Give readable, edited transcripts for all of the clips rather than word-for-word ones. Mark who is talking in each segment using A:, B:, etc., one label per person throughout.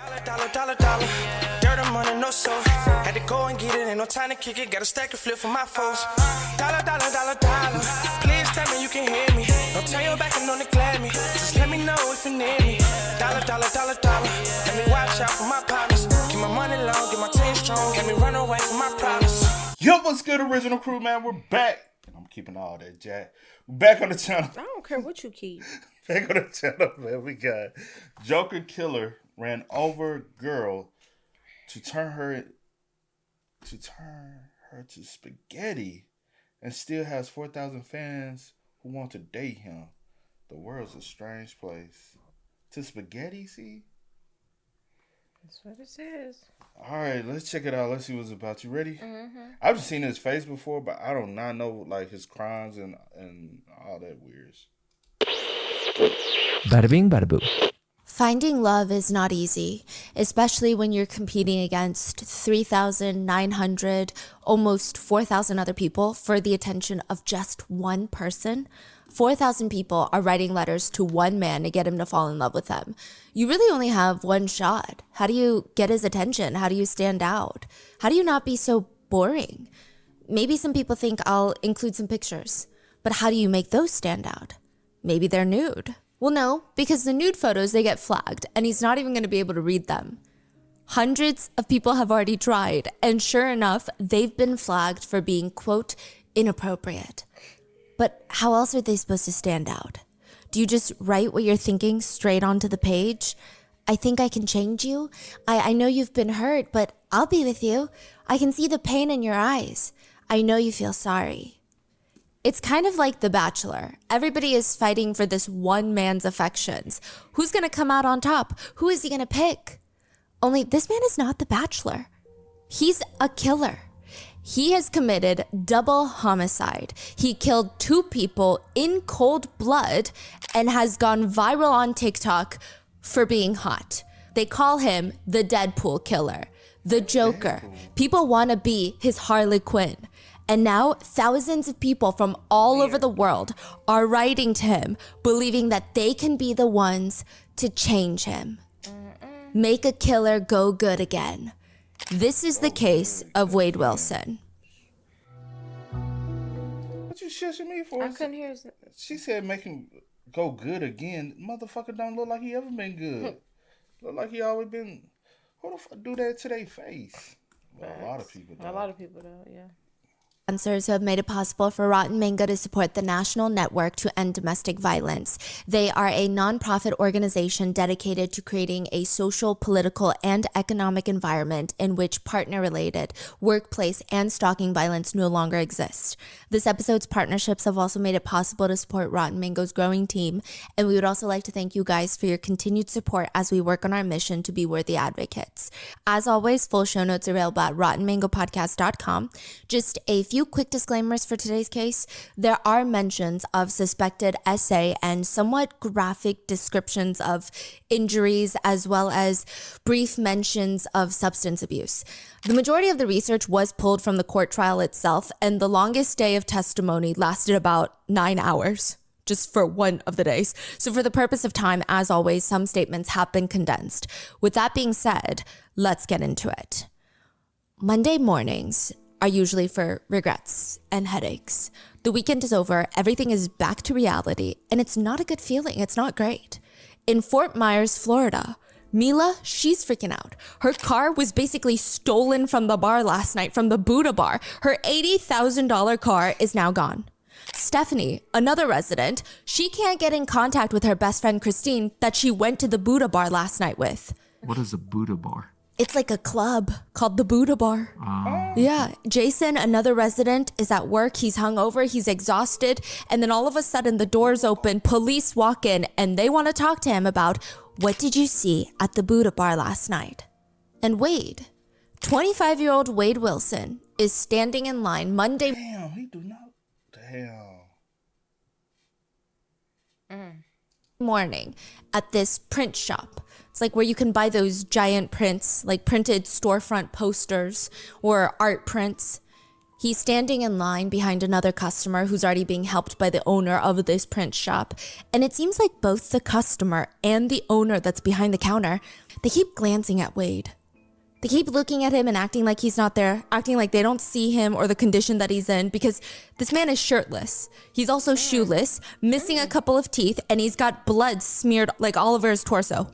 A: Dollar. Dirt and money, no soul. Had to go and get it, ain't no time to kick it. Got a stack and flip for my foes. Dollar. Please tell me you can hear me. Don't turn your back and don't neglect me. Just let me know if you need me. Dollar. Let me watch out for my partners. Keep my money long, get my team strong. Let me run away from my problems.
B: Yo, what's good, original crew, man? We're back. And I'm keeping all that, Jack. We're back on the channel.
C: I don't care what you keep.
B: Back on the channel, man. We got Joker Killer ran over girl to turn her to spaghetti and still has 4,000 fans who want to date him. The world's a strange place. To spaghetti, see?
C: That's what it says.
B: All right, let's check it out. Let's see what it's about. You ready?
C: Mm-hmm.
B: I've just seen his face before, but I do not know like his crimes and all that weird.
D: Bada bing, bada boo.
E: Finding love is not easy, especially when you're competing against 3,900, almost 4,000 other people for the attention of just one person. 4,000 people are writing letters to one man to get him to fall in love with them. You really only have one shot. How do you get his attention? How do you stand out? How do you not be so boring? Maybe some people think I'll include some pictures, but how do you make those stand out? Maybe they're nude. Well, no, because the nude photos, they get flagged, and he's not even going to be able to read them. Hundreds of people have already tried, and sure enough, they've been flagged for being, quote, inappropriate. But how else are they supposed to stand out? Do you just write what you're thinking straight onto the page? I think I can change you. I know you've been hurt, but I'll be with you. I can see the pain in your eyes. I know you feel sorry. It's kind of like The Bachelor. Everybody is fighting for this one man's affections. Who's going to come out on top? Who is he going to pick? Only this man is not The Bachelor. He's a killer. He has committed double homicide. He killed 2 people in cold blood and has gone viral on TikTok for being hot. They call him the Deadpool killer, the Joker. People want to be his Harley Quinn. And now thousands of people from all over the world are writing to him, believing that they can be the ones to change him. Make a killer go good again. This is the case of Wade Wilson.
B: What you shushing me for?
C: I couldn't hear it.
B: She said make him go good again. Motherfucker don't look like he ever been good. Look like he always been. Who the fuck do that to their face? Well, a lot of people do.
C: A lot of people do, yeah.
E: Sponsors who have made it possible for Rotten Mango to support the National Network to End Domestic Violence. They are a nonprofit organization dedicated to creating a social, political, and economic environment in which partner-related, workplace, and stalking violence no longer exist. This episode's partnerships have also made it possible to support Rotten Mango's growing team, and we would also like to thank you guys for your continued support as we work on our mission to be worthy advocates. As always, full show notes are available at rottenmangopodcast.com. Just a few quick disclaimers for today's case. There are mentions of suspected SA and somewhat graphic descriptions of injuries, as well as brief mentions of substance abuse. The majority of the research was pulled from the court trial itself, and the longest day of testimony lasted about 9 hours. Just for one of the days. So for the purpose of time, as always, some statements have been condensed. With that being said, let's get into it. Monday mornings are usually for regrets and headaches. The weekend is over, everything is back to reality, and it's not a good feeling. It's not great. In Fort Myers, Florida, Mila, she's freaking out. Her car was basically stolen from the bar last night, from the Buddha bar. Her $80,000 car is now gone. Stephanie, another resident, she can't get in contact with her best friend Christine that she went to the Buddha bar last night with.
D: What is a Buddha bar?
E: It's like a club called the Buddha Bar. Yeah. Jason, another resident, is at work. He's hungover. He's exhausted. And then all of a sudden the doors open. Police walk in and they want to talk to him about, what did you see at the Buddha Bar last night? And Wade, 25-year-old Wade Wilson, is standing in line Monday.
B: Damn, he do not. Damn.
E: Morning at this print shop. It's like where you can buy those giant prints, like printed storefront posters or art prints. He's standing in line behind another customer who's already being helped by the owner of this print shop. And it seems like both the customer and the owner that's behind the counter, They keep glancing at Wade. They keep looking at him and acting like he's not there, acting like they don't see him or the condition that he's in, because this man is shirtless. He's also shoeless, missing a couple of teeth, and he's got blood smeared like all over his torso.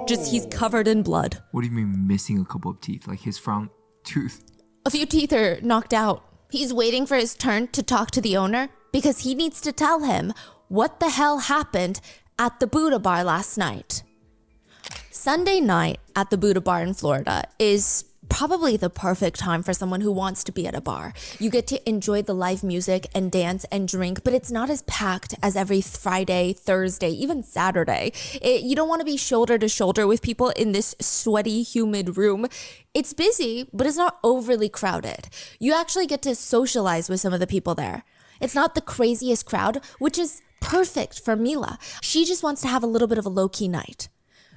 E: Just he's covered in blood.
D: What do you mean missing a couple of teeth? Like his front tooth?
E: A few teeth are knocked out. He's waiting for his turn to talk to the owner because he needs to tell him what the hell happened at the Buddha bar last night. Sunday night at the Buddha bar in Florida is probably the perfect time for someone who wants to be at a bar. You get to enjoy the live music and dance and drink, but it's not as packed as every Friday, Thursday, even Saturday. You don't want to be shoulder to shoulder with people in this sweaty, humid room. It's busy, but it's not overly crowded. You actually get to socialize with some of the people there. It's not the craziest crowd, which is perfect for Mila. She just wants to have a little bit of a low-key night.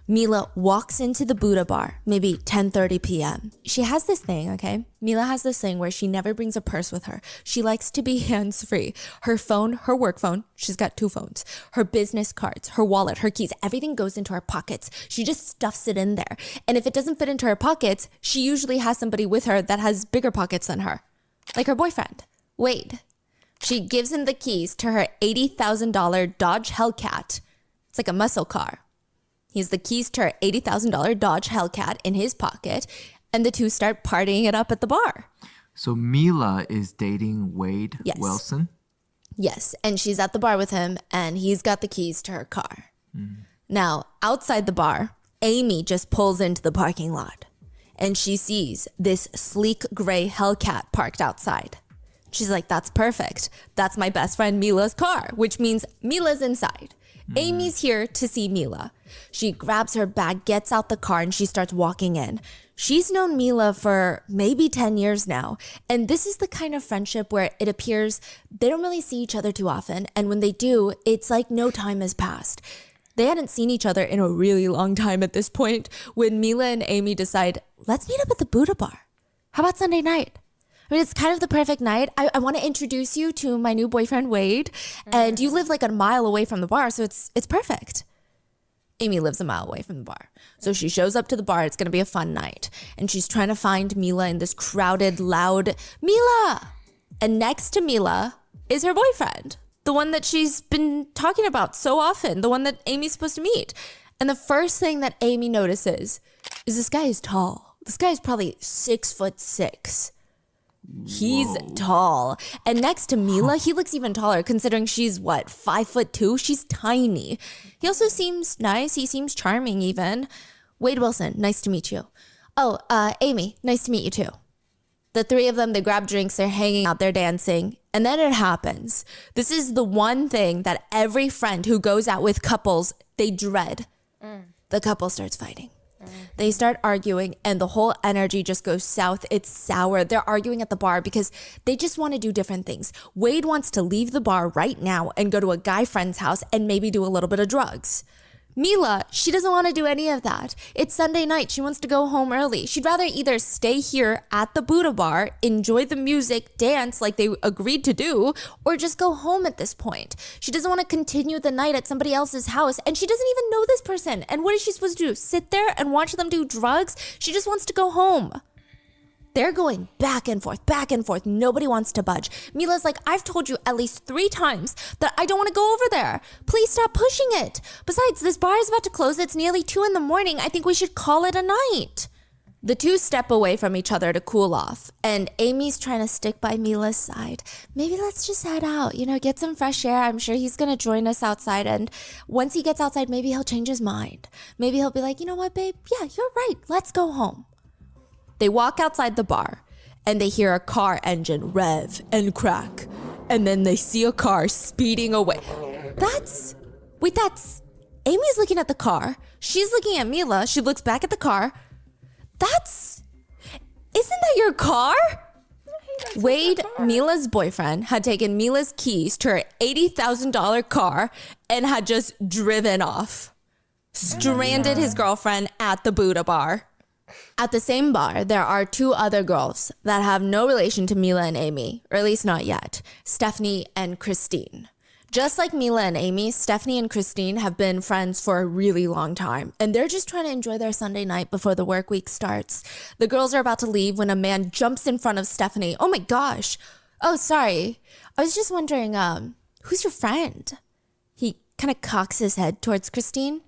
E: Mila walks into the Buddha bar, maybe 10:30 p.m. She has this thing, okay? Mila has this thing where she never brings a purse with her. She likes to be hands-free. Her phone, her work phone, she's got 2 phones, her business cards, her wallet, her keys, everything goes into her pockets. She just stuffs it in there. And if it doesn't fit into her pockets, she usually has somebody with her that has bigger pockets than her, like her boyfriend, Wade. She gives him the keys to her $80,000 Dodge Hellcat. It's like a muscle car. He has the keys to her $80,000 Dodge Hellcat in his pocket, and the two start partying it up at the bar.
D: So Mila is dating Wade
E: Yes.
D: Wilson?
E: Yes, and she's at the bar with him, and he's got the keys to her car. Now, outside the bar, Amy just pulls into the parking lot, and she sees this sleek gray Hellcat parked outside. She's like, that's perfect. That's my best friend Mila's car, which means Mila's inside. Amy's here to see Mila. She grabs her bag, gets out the car, and she starts walking in. She's known Mila for maybe 10 years now. And this is the kind of friendship where it appears they don't really see each other too often. And when they do, it's like no time has passed. They hadn't seen each other in a really long time at this point when Mila and Amy decide, let's meet up at the Buddha bar. How about Sunday night? I mean, it's kind of the perfect night. I want to introduce you to my new boyfriend, Wade. And you live like a mile away from the bar, so it's perfect. Amy lives a mile away from the bar. So she shows up to the bar. It's going to be a fun night. And she's trying to find Mila in this crowded, loud, Mila! And next to Mila is her boyfriend. The one that she's been talking about so often. The one that Amy's supposed to meet. And the first thing that Amy notices is this guy is tall. This guy is probably 6'6". He's tall. And next to Mila, he looks even taller considering she's what, 5'2"? She's tiny. He also seems nice. He seems charming even. Wade Wilson, nice to meet you. Oh, Amy, nice to meet you too. The three of them, they grab drinks, they're hanging out, they're dancing. And then it happens. This is the one thing that every friend who goes out with couples, they dread. The couple starts fighting. They start arguing and the whole energy just goes south. It's sour. They're arguing at the bar because they just want to do different things. Wade wants to leave the bar right now and go to a guy friend's house and maybe do a little bit of drugs. Mila, she doesn't want to do any of that. It's Sunday night. She wants to go home early. She'd rather either stay here at the Buddha bar, enjoy the music, dance like they agreed to do, or just go home at this point. She doesn't want to continue the night at somebody else's house, and she doesn't even know this person. And what is she supposed to do? Sit there and watch them do drugs? She just wants to go home. They're going back and forth, back and forth. Nobody wants to budge. Mila's like, I've told you at least 3 times that I don't want to go over there. Please stop pushing it. Besides, this bar is about to close. It's nearly 2 in the morning. I think we should call it a night. The two step away from each other to cool off. And Amy's trying to stick by Mila's side. Maybe let's just head out, get some fresh air. I'm sure he's going to join us outside. And once he gets outside, maybe he'll change his mind. Maybe he'll be like, you know what, babe? Yeah, you're right. Let's go home. They walk outside the bar and they hear a car engine rev and crack. And then they see a car speeding away. That's Amy's looking at the car. She's looking at Mila. She looks back at the car. Isn't that your car? Wade, Mila's boyfriend, had taken Mila's keys to her $80,000 car and had just driven off. Stranded his girlfriend at the Buddha bar. At the same bar, there are 2 other girls that have no relation to Mila and Amy, or at least not yet, Stephanie and Christine. Just like Mila and Amy, Stephanie and Christine have been friends for a really long time, and they're just trying to enjoy their Sunday night before the work week starts. The girls are about to leave when a man jumps in front of Stephanie. Oh my gosh. Oh, sorry. I was just wondering, who's your friend? He kind of cocks his head towards Christine,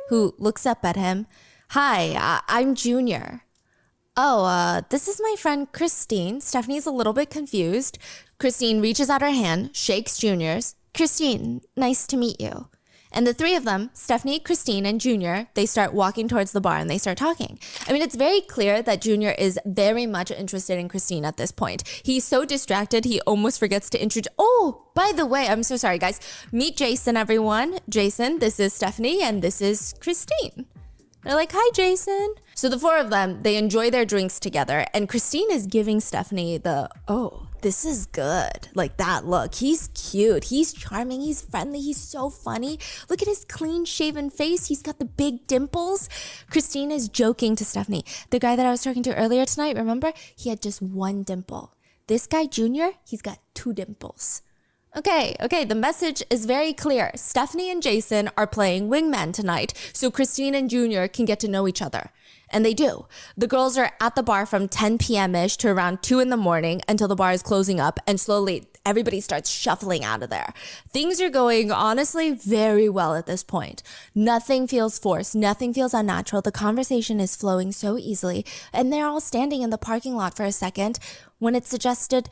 E: who looks up at him. Hi, I'm Junior. Oh, this is my friend Christine. Stephanie's a little bit confused. Christine reaches out her hand, shakes Junior's. Christine, nice to meet you. And the three of them, Stephanie, Christine, and Junior, they start walking towards the bar and they start talking. I mean, it's very clear that Junior is very much interested in Christine at this point. He's so distracted, he almost forgets to introduce. Oh, by the way, I'm so sorry, guys. Meet Jason, everyone. Jason, this is Stephanie, and this is Christine. They're like, hi, Jason. So the four of them, they enjoy their drinks together. And Christine is giving Stephanie the, oh, this is good. Like that look. He's cute. He's charming. He's friendly. He's so funny. Look at his clean shaven face. He's got the big dimples. Christine is joking to Stephanie. The guy that I was talking to earlier tonight, remember? He had just one dimple. This guy, Junior, he's got two dimples. Okay, the message is very clear. Stephanie and Jason are playing wingman tonight, so Christine and Junior can get to know each other. And they do. The girls are at the bar from 10 p.m.-ish to around 2 in the morning until the bar is closing up, and slowly everybody starts shuffling out of there. Things are going, honestly, very well at this point. Nothing feels forced. Nothing feels unnatural. The conversation is flowing so easily, and they're all standing in the parking lot for a second when it's suggested,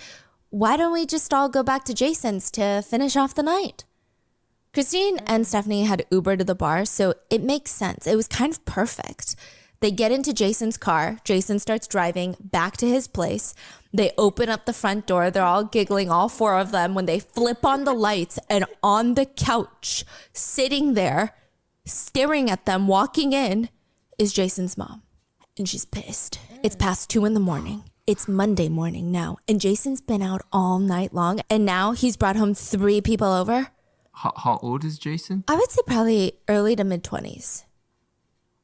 E: why don't we just all go back to Jason's to finish off the night? Christine and Stephanie had Uber to the bar, so it makes sense. It was kind of perfect. They get into Jason's car. Jason starts driving back to his place. They open up the front door. They're all giggling, all four of them, when they flip on the lights, and on the couch, sitting there, staring at them, walking in, is Jason's mom. And she's pissed. It's past 2 in the morning. It's Monday morning now, and Jason's been out all night long, and now he's brought home 3 people over.
D: How old is Jason?
E: I would say probably early to mid-20s.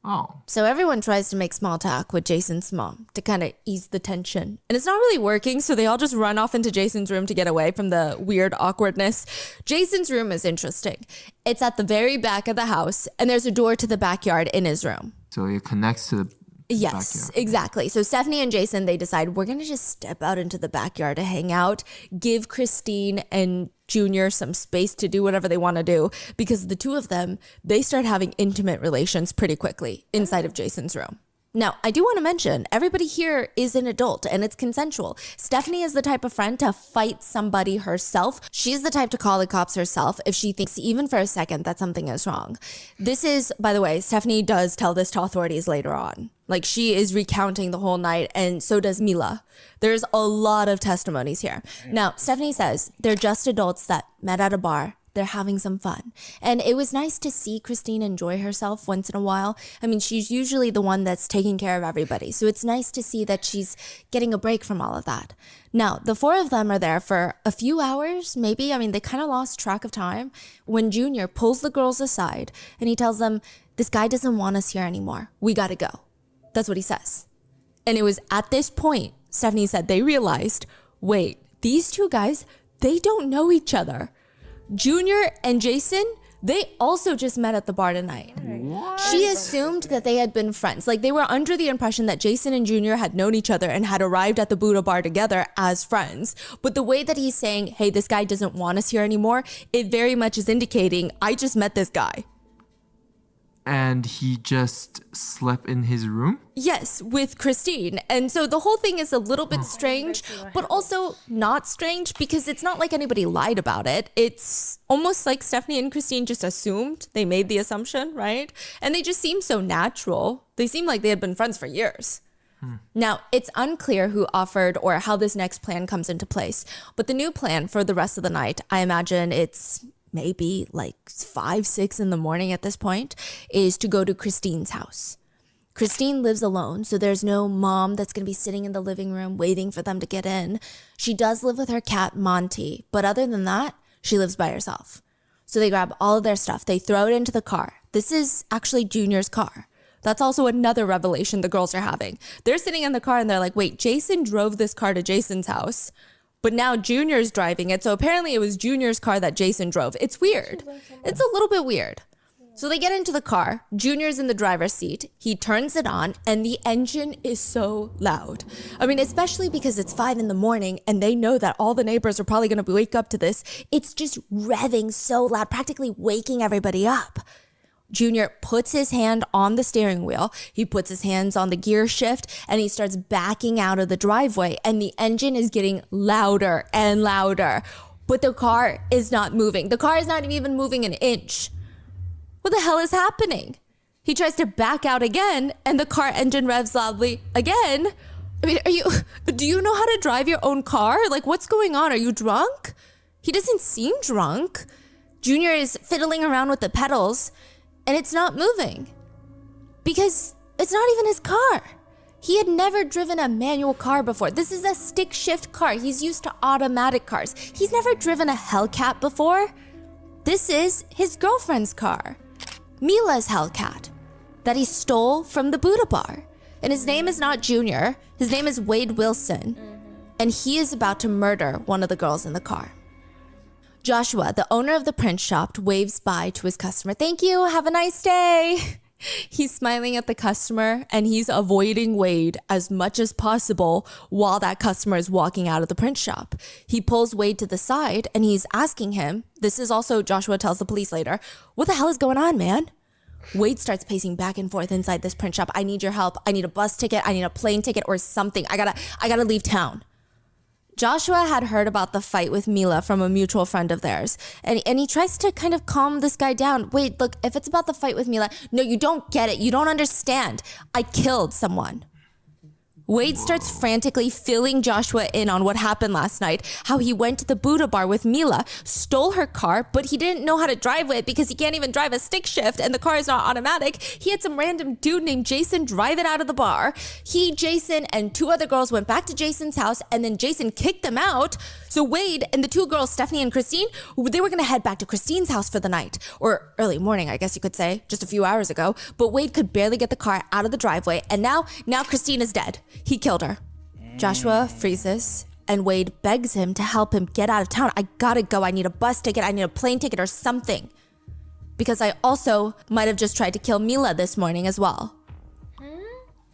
D: Oh.
E: So everyone tries to make small talk with Jason's mom to kind of ease the tension. And it's not really working, so they all just run off into Jason's room to get away from the weird awkwardness. Jason's room is interesting. It's at the very back of the house, and there's a door to the backyard in his room.
D: So it connects to the
E: Yes,
D: backyard.
E: exactly. So Stephanie and Jason, they decide we're going to just step out into the backyard to hang out, give Christine and Junior some space to do whatever they want to do, because the two of them, they start having intimate relations pretty quickly inside of Jason's room. Now, I do want to mention, everybody here is an adult and it's consensual. Stephanie is the type of friend to fight somebody herself. She's the type to call the cops herself if she thinks even for a second that something is wrong. This is, by the way, Stephanie does tell this to authorities later on. Like, she is recounting the whole night, and so does Mila. There's a lot of testimonies here. Now, Stephanie says they're just adults that met at a bar. They're having some fun. And it was nice to see Christine enjoy herself once in a while. I mean, she's usually the one that's taking care of everybody. So it's nice to see that she's getting a break from all of that. Now, the four of them are there for a few hours, maybe. I mean, they kind of lost track of time when Junior pulls the girls aside and he tells them, this guy doesn't want us here anymore. We got to go. That's what he says. And it was at this point, Stephanie said, they realized, wait, these two guys, they don't know each other. Junior and Jason, they also just met at the bar tonight. What? She assumed that they had been friends. Like, they were under the impression that Jason and Junior had known each other and had arrived at the Buddha bar together as friends. But the way that he's saying, hey, this guy doesn't want us here anymore, it very much is indicating, I just met this guy.
D: And he just slept in his room?
E: Yes, with Christine. And so the whole thing is a little bit strange, but also not strange because it's not like anybody lied about it. It's almost like Stephanie and Christine just assumed. They made the assumption, right? And they just seem so natural. They seem like they had been friends for years. Now, it's unclear who offered or how this next plan comes into place. But the new plan for the rest of the night, I imagine it's maybe like 5, 6 in the morning at this point, is to go to Christine's house. Christine lives alone, so there's no mom that's going to be sitting in the living room waiting for them to get in. She does live with her cat, Monty, but other than that, she lives by herself. So they grab all of their stuff. They throw it into the car. This is actually Junior's car. That's also another revelation the girls are having. They're sitting in the car and they're like, wait, Jason drove this car to Jason's house, but now Junior's driving it. So apparently it was Junior's car that Jason drove. It's weird. It's a little bit weird. So they get into the car. Junior's in the driver's seat. He turns it on and the engine is so loud. I mean, especially because it's 5 a.m. and they know that all the neighbors are probably going to wake up to this. It's just revving so loud, practically waking everybody up. Junior puts his hand on the steering wheel. He puts his hands on the gear shift and he starts backing out of the driveway and the engine is getting louder and louder. But the car is not moving. The car is not even moving an inch. What the hell is happening? He tries to back out again and the car engine revs loudly again. I mean, do you know how to drive your own car? Like, what's going on? Are you drunk? He doesn't seem drunk. Junior is fiddling around with the pedals and it's not moving because it's not even his car. He had never driven a manual car before. This is a stick shift car. He's used to automatic cars. He's never driven a Hellcat before. This is his girlfriend's car. Mila's Hellcat that he stole from the Buddha bar. And his name is not Junior. His name is Wade Wilson. And he is about to murder one of the girls in the car. Joshua, the owner of the print shop, waves bye to his customer. Thank you. Have a nice day. He's smiling at the customer and he's avoiding Wade as much as possible while that customer is walking out of the print shop. He pulls Wade to the side and he's asking him, this is also Joshua tells the police later, what the hell is going on, man? Wade starts pacing back and forth inside this print shop. I need your help. I need a bus ticket. I need a plane ticket or something. I gotta leave town. Joshua had heard about the fight with Mila from a mutual friend of theirs. And he tries to kind of calm this guy down. Wait, look, if it's about the fight with Mila, no, you don't get it. You don't understand. I killed someone. Wade starts frantically filling Joshua in on what happened last night, how he went to the Buddha bar with Mila, stole her car, but he didn't know how to drive it because he can't even drive a stick shift and the car is not automatic. He had some random dude named Jason drive it out of the bar. He, Jason, and 2 other girls went back to Jason's house and then Jason kicked them out. So Wade and the 2 girls, Stephanie and Christine, they were going to head back to Christine's house for the night, or early morning, I guess you could say, just a few hours ago. But Wade could barely get the car out of the driveway and now Christine is dead. He killed her. Joshua freezes and Wade begs him to help him get out of town. I gotta go. I need a bus ticket. I need a plane ticket or something. Because I also might have just tried to kill Mila this morning as well.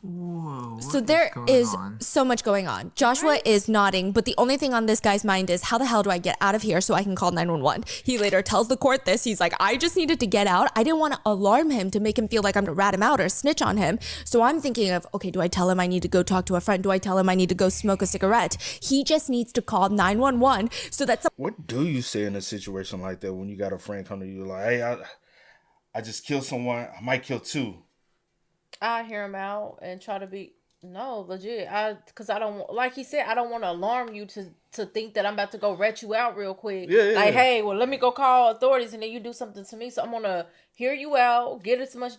D: Whoa.
E: So there is
D: on?
E: so much going on. Joshua is nodding, but the only thing on this guy's mind is how the hell do I get out of here so I can call 911? He later tells the court this. He's like, I just needed to get out. I didn't want to alarm him to make him feel like I'm to rat him out or snitch on him. So I'm thinking of, okay, do I tell him I need to go talk to a friend? Do I tell him I need to go smoke a cigarette? He just needs to call 911 so that
B: What do you say in a situation like that when you got a friend come to you like, hey, I just killed someone. I might kill 2.
C: I hear him out and try to be legit. Because I don't, like he said, I don't want to alarm you to think that I'm about to go rat you out real quick.
B: Yeah.
C: Hey, well, let me go call authorities and then you do something to me. So I'm gonna hear you out, get as much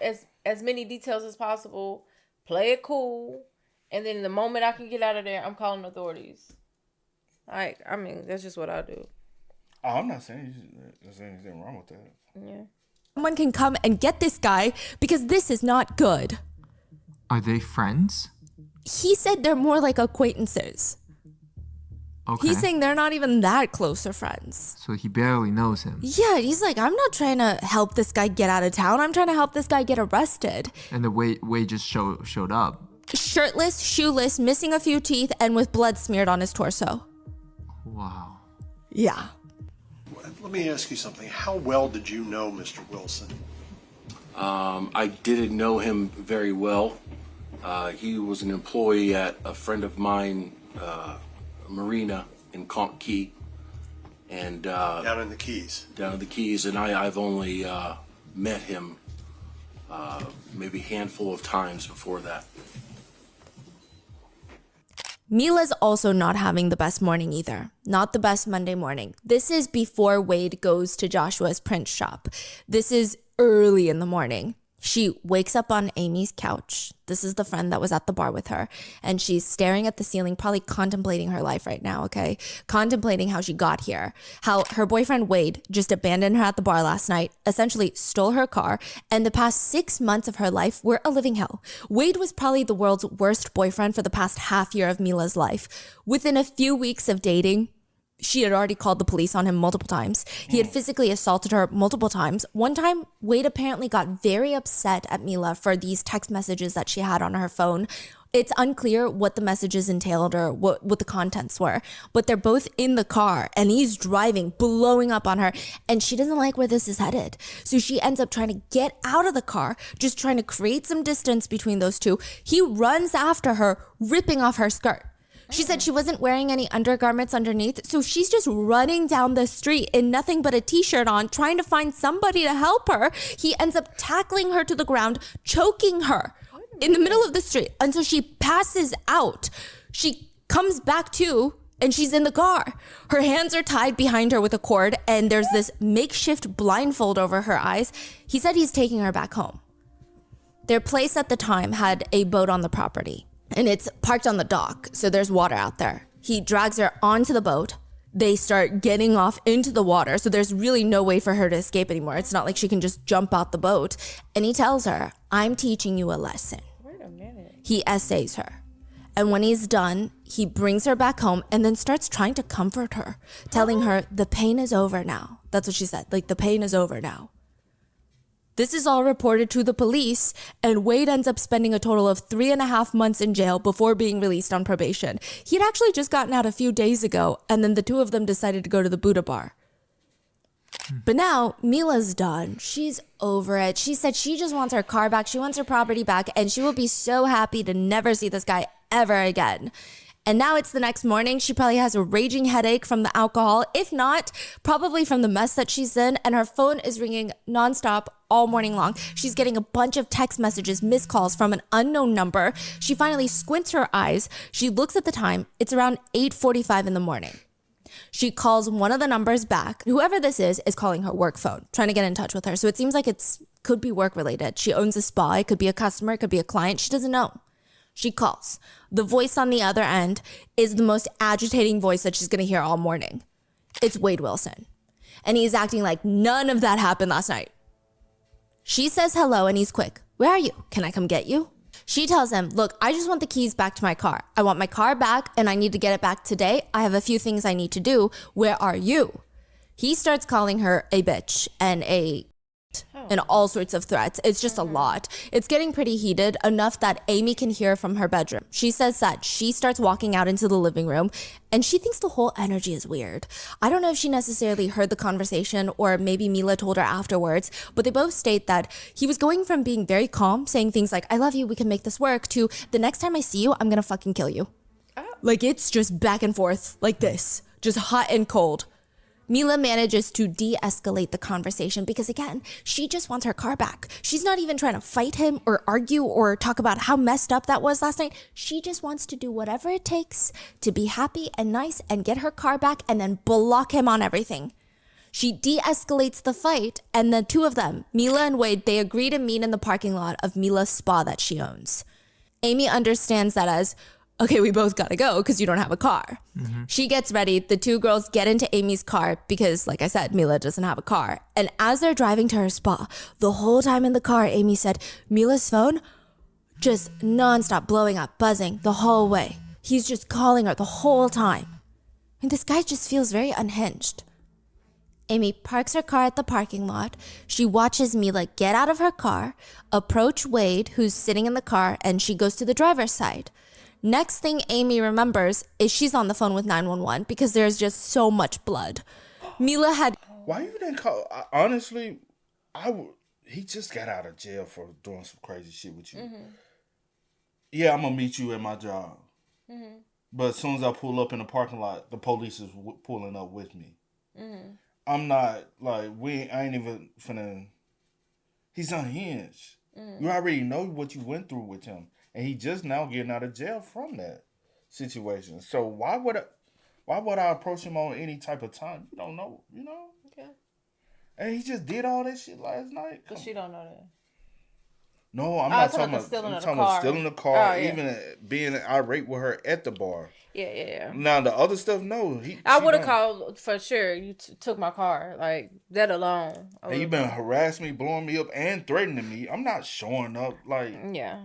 C: as many details as possible, play it cool, and then the moment I can get out of there, I'm calling authorities. I mean, that's just what I do.
B: Oh, I'm not saying there's anything wrong with that.
C: Yeah.
E: someone can come and get this guy because this is not good.
D: Are they friends?
E: He said they're more like acquaintances.
D: Okay.
E: He's saying they're not even that close of friends.
D: So he barely knows him.
E: Yeah, he's like, I'm not trying to help this guy get out of town. I'm trying to help this guy get arrested.
D: And the way just showed up.
E: Shirtless, shoeless, missing a few teeth, and with blood smeared on his torso.
D: Wow.
E: Yeah.
F: Let me ask you something. How well did you know Mr. Wilson?
G: I didn't know him very well. He was an employee at a friend of mine, marina in Conch Key, and
F: Down in the Keys.
G: down in the Keys, and I've only met him maybe a handful of times before that.
E: Mila's also not having the best morning either. Not the best Monday morning. This is before Wade goes to Joshua's print shop. This is early in the morning. She wakes up on Amy's couch. This is the friend that was at the bar with her. And she's staring at the ceiling, probably contemplating her life right now, okay? Contemplating how she got here. How her boyfriend Wade just abandoned her at the bar last night, essentially stole her car, and the past 6 months of her life were a living hell. Wade was probably the world's worst boyfriend for the past half year of Mila's life. Within a few weeks of dating, she had already called the police on him multiple times. He had physically assaulted her multiple times. One time, Wade apparently got very upset at Mila for these text messages that she had on her phone. It's unclear what the messages entailed or what the contents were, but they're both in the car and he's driving, blowing up on her, and she doesn't like where this is headed. So she ends up trying to get out of the car, just trying to create some distance between those two. He runs after her, ripping off her skirt. She said she wasn't wearing any undergarments underneath, so she's just running down the street in nothing but a t-shirt on, trying to find somebody to help her. He ends up tackling her to the ground, choking her in the middle of the street until she passes out. She comes back to, and she's in the car. Her hands are tied behind her with a cord, and there's this makeshift blindfold over her eyes. He said he's taking her back home. Their place at the time had a boat on the property. And it's parked on the dock, so there's water out there. He drags her onto the boat. They start getting off into the water, so there's really no way for her to escape anymore. It's not like she can just jump out the boat. And he tells her, I'm teaching you a lesson.
C: Wait a minute.
E: He essays her. And when he's done, he brings her back home and then starts trying to comfort her, telling her the pain is over now. That's what she said, like the pain is over now. This is all reported to the police, and Wade ends up spending a total of 3.5 months in jail before being released on probation. He had actually just gotten out a few days ago, and then the two of them decided to go to the Buddha bar. But now, Mila's done. She's over it. She said she just wants her car back, she wants her property back, and she will be so happy to never see this guy ever again. And now it's the next morning. She probably has a raging headache from the alcohol, if not, probably from the mess that she's in. And her phone is ringing nonstop all morning long. She's getting a bunch of text messages, missed calls from an unknown number. She finally squints her eyes. She looks at the time. It's around 8:45 in the morning. She calls one of the numbers back. Whoever this is calling her work phone, trying to get in touch with her. So it seems like could be work related. She owns a spa. It could be a customer. It could be a client. She doesn't know. She calls. The voice on the other end is the most agitating voice that she's going to hear all morning. It's Wade Wilson. And he's acting like none of that happened last night. She says hello and he's quick. Where are you? Can I come get you? She tells him, look, I just want the keys back to my car. I want my car back and I need to get it back today. I have a few things I need to do. Where are you? He starts calling her a bitch and and all sorts of threats. It's just a lot. It's getting pretty heated, enough that Amy can hear from her bedroom. She says that she starts walking out into the living room and she thinks the whole energy is weird. I don't know if she necessarily heard the conversation or maybe Mila told her afterwards, but they both state that he was going from being very calm, saying things like, I love you, we can make this work, to the next time I see you, I'm gonna fucking kill you. Like it's just back and forth like this, just hot and cold. Mila manages to de-escalate the conversation because, again, she just wants her car back. She's not even trying to fight him or argue or talk about how messed up that was last night. She just wants to do whatever it takes to be happy and nice and get her car back and then block him on everything. She de-escalates the fight, and the two of them, Mila and Wade, they agree to meet in the parking lot of Mila's spa that she owns. Amy understands that as, okay, we both gotta go because you don't have a car. Mm-hmm. She gets ready. The two girls get into Amy's car because, like I said, Mila doesn't have a car. And as they're driving to her spa, the whole time in the car, Amy said, Mila's phone just nonstop blowing up, buzzing the whole way. He's just calling her the whole time. And this guy just feels very unhinged. Amy parks her car at the parking lot. She watches Mila get out of her car, approach Wade, who's sitting in the car, and she goes to the driver's side. Next thing Amy remembers is she's on the phone with 911 because there's just so much blood. Mila had...
B: Why you didn't call? Honestly, he just got out of jail for doing some crazy shit with you. Mm-hmm. Yeah, I'm going to meet you at my job. Mm-hmm. But as soon as I pull up in the parking lot, the police is pulling up with me. Mm-hmm. I'm not, like, I ain't even finna... He's unhinged. Mm-hmm. You already know what you went through with him. And he just now getting out of jail from that situation. So why would I approach him on any type of time? You don't know, you know?
C: Okay.
B: And he just did all that shit last night.
C: But she don't know that.
B: No, I'm not
C: talking
B: talking
C: about
B: about
C: stealing
B: I'm
C: of the
B: talking about
C: car.
B: stealing the car,
C: Oh, yeah.
B: even being irate with her at the bar.
C: Yeah.
B: Now the other stuff, no.
C: I
B: She
C: would have
B: don't.
C: called for sure. You took my car, like that alone.
B: And you been harassing me, blowing me up, and threatening me. I'm not showing up. Like,
C: Yeah.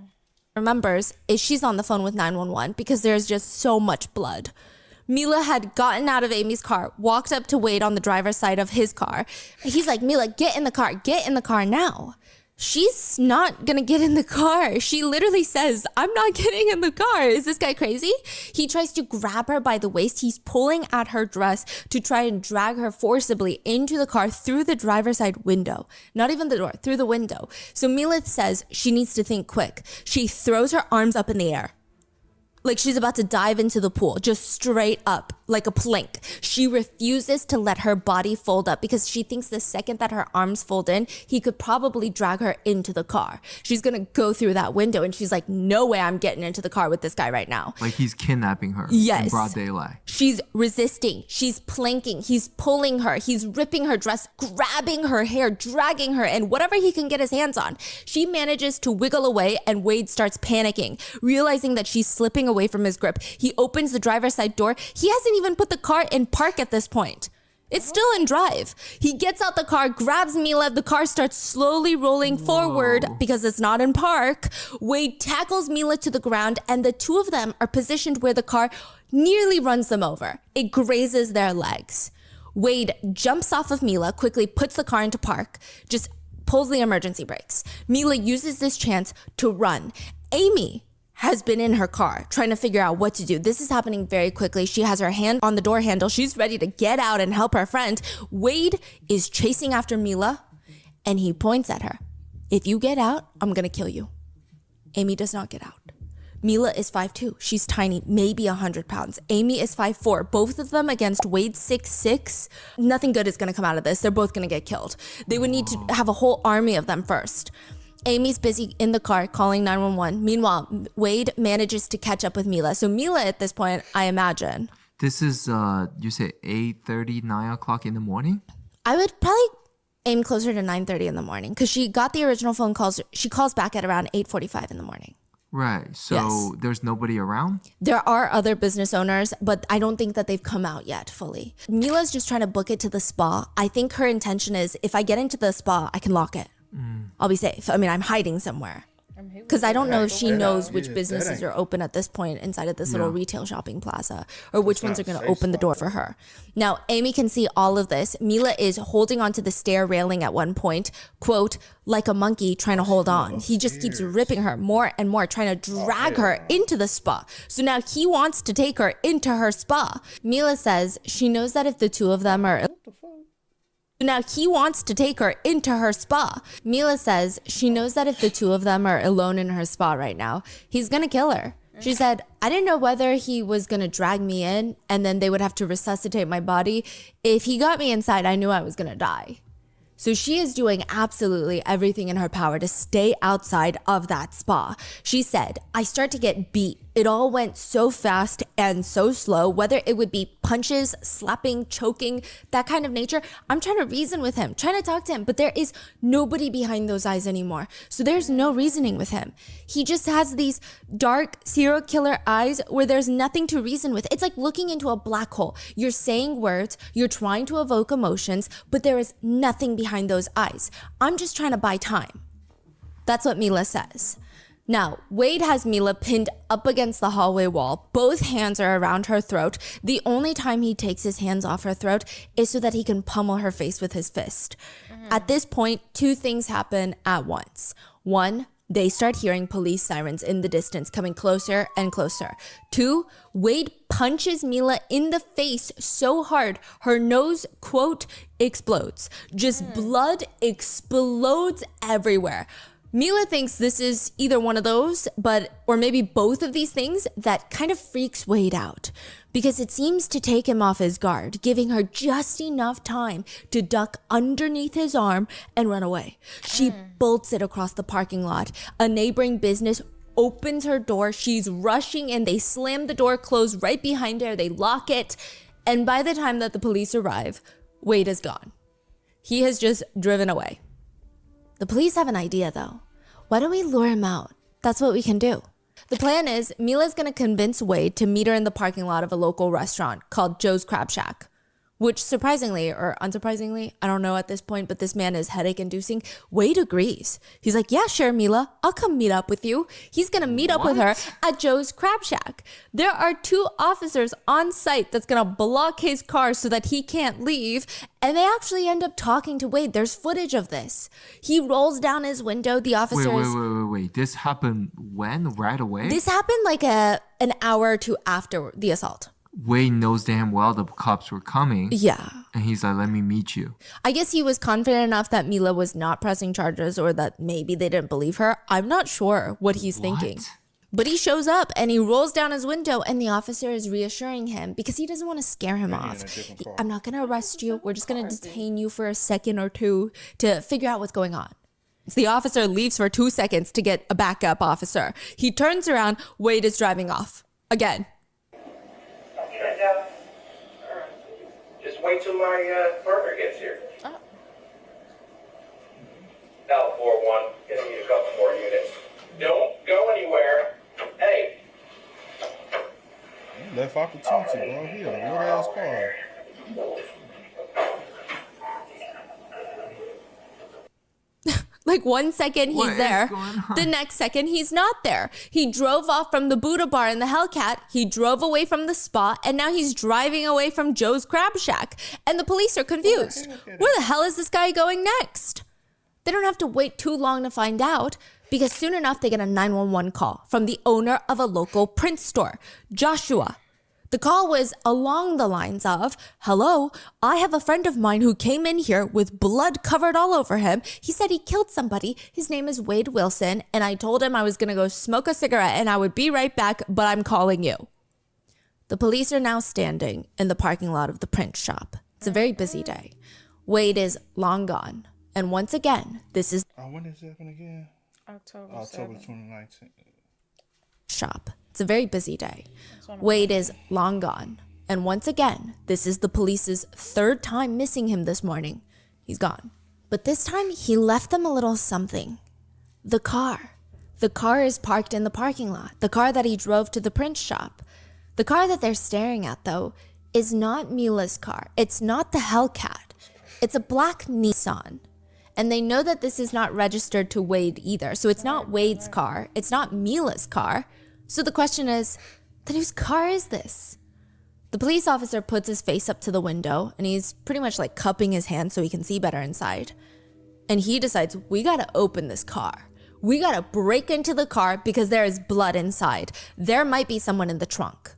E: remembers is she's on the phone with 911 because there's just so much blood. Mila had gotten out of Amy's car, walked up to Wade on the driver's side of his car. He's like, Mila, get in the car now. She's not gonna get in the car. She literally says, I'm not getting in the car. Is this guy crazy? He tries to grab her by the waist. He's pulling at her dress to try and drag her forcibly into the car through the driver's side window. Not even the door, through the window. So Mila says she needs to think quick. She throws her arms up in the air, like she's about to dive into the pool, just straight up, like a plank. She refuses to let her body fold up because she thinks the second that her arms fold in, he could probably drag her into the car. She's gonna go through that window and she's like, no way I'm getting into the car with this guy right now.
D: Like he's kidnapping her
E: Yes.
D: in broad daylight.
E: She's resisting. She's planking. He's pulling her. He's ripping her dress, grabbing her hair, dragging her, and whatever he can get his hands on. She manages to wiggle away, and Wade starts panicking, realizing that she's slipping away from his grip. He opens the driver's side door. He hasn't even put the car in park at this point. It's still in drive. He gets out the car, grabs Mila. The car starts slowly rolling forward because it's not in park. Wade tackles Mila to the ground, and the two of them are positioned where the car nearly runs them over. It grazes their legs. Wade jumps off of Mila, quickly puts the car into park, just pulls the emergency brakes. Mila uses this chance to run. Amy has been in her car trying to figure out what to do. This is happening very quickly. She has her hand on the door handle. She's ready to get out and help her friend. Wade is chasing after Mila, and he points at her. If you get out, I'm gonna kill you. Amy does not get out. Mila is 5'2". She's tiny, maybe 100 pounds. Amy is 5'4". Both of them against Wade 6'6". Nothing good is gonna come out of this. They're both gonna get killed. They would need to have a whole army of them first. Amy's busy in the car calling 911. Meanwhile, Wade manages to catch up with Mila. So Mila at this point, I imagine.
D: This is, you say 8:30, 9 o'clock in the morning?
E: I would probably aim closer to 9:30 in the morning because she got the original phone calls. She calls back at around 8:45 in the morning.
D: Right. So
E: Yes.
D: there's nobody around?
E: There are other business owners, but I don't think that they've come out yet fully. Mila's just trying to book it to the spa. I think her intention is if I get into the spa, I can lock it. I'll be safe. I mean, I'm hiding somewhere. Because I don't know if she knows which businesses are open at this point inside of this little retail shopping plaza or which ones are going to open the door for her. Now, Amy can see all of this. Mila is holding onto the stair railing at one point, quote, like a monkey trying to hold on. He just keeps ripping her more and more, trying to drag her into the spa. So now he wants to take her into her spa. Mila says she knows that if the two of them are... Now he wants to take her into her spa. Mila says she knows that if the two of them are alone in her spa right now, he's gonna kill her. She said, I didn't know whether he was gonna drag me in and then they would have to resuscitate my body. If he got me inside, I knew I was gonna die. So she is doing absolutely everything in her power to stay outside of that spa. She said, I start to get beat. It all went so fast and so slow, whether it would be punches, slapping, choking, that kind of nature. I'm trying to reason with him, trying to talk to him, but there is nobody behind those eyes anymore. So there's no reasoning with him. He just has these dark serial killer eyes where there's nothing to reason with. It's like looking into a black hole. You're saying words, you're trying to evoke emotions, but there is nothing behind those eyes. I'm just trying to buy time. That's what Mila says. Now, Wade has Mila pinned up against the hallway wall. Both hands are around her throat. The only time he takes his hands off her throat is so that he can pummel her face with his fist. At this point, two things happen at once. One, they start hearing police sirens in the distance coming closer and closer. Two, Wade punches Mila in the face so hard, her nose, quote, explodes. Just blood explodes everywhere. Mila thinks this is either one of those, or maybe both of these things that kind of freaks Wade out because it seems to take him off his guard, giving her just enough time to duck underneath his arm and run away. She bolts it across the parking lot. A neighboring business opens her door. She's rushing in. They slam the door closed right behind her. They lock it. And by the time that the police arrive, Wade is gone. He has just driven away. The police have an idea, though. Why don't we lure him out? That's what we can do. The plan is Mila's going to convince Wade to meet her in the parking lot of a local restaurant called Joe's Crab Shack, which surprisingly or unsurprisingly, I don't know at this point, but this man is headache inducing. Wade agrees. He's like, yeah, sure, Mila, I'll come meet up with you. He's going to meet up with her at Joe's Crab Shack. There are 2 officers on site that's going to block his car so that he can't leave. And they actually end up talking to Wade. There's footage of this. He rolls down his window. The officers.
D: Wait. This happened when? Right away?
E: This happened like an hour or 2 after the assault.
D: Wade knows damn well the cops were coming.
E: Yeah.
D: And he's like, let me meet you.
E: I guess he was confident enough that Mila was not pressing charges or that maybe they didn't believe her. I'm not sure what he's thinking. But he shows up and he rolls down his window and the officer is reassuring him because he doesn't want to scare him off. I'm not going to arrest you. We're just going to detain you for a second or 2 to figure out what's going on. So the officer leaves for 2 seconds to get a backup officer. He turns around. Wade is driving off. Again.
H: Just wait till my partner gets here. L41, gonna need a couple more units. Don't go anywhere. Hey.
B: Left opportunity, bro. He had a weird ass car.
E: Like 1 second he's there, the next second he's not there. He drove off from the Buddha bar in the Hellcat, he drove away from the spot, and now he's driving away from Joe's Crab Shack. And the police are confused. Where the hell is this guy going next? They don't have to wait too long to find out because soon enough they get a 911 call from the owner of a local print store, Joshua. The call was along the lines of, hello, I have a friend of mine who came in here with blood covered all over him. He said he killed somebody. His name is Wade Wilson. And I told him I was going to go smoke a cigarette and I would be right back, but I'm calling you. The police are now standing in the parking lot of the print shop. It's a very busy day. Wade is long gone. And once again, this is
B: when is that again?
C: October
B: 2019.
E: Shop. It's a very busy day. Wade is long gone. And once again, this is the police's 3rd time missing him this morning. He's gone. But this time he left them a little something. The car. The car is parked in the parking lot. The car that he drove to the print shop. The car that they're staring at, though, is not Mila's car. It's not the Hellcat. It's a black Nissan. And they know that this is not registered to Wade either. So it's not Wade's car. It's not Mila's car. So the question is, then whose car is this? The police officer puts his face up to the window and he's pretty much like cupping his hand so he can see better inside. And he decides, we gotta open this car. We gotta break into the car because there is blood inside. There might be someone in the trunk.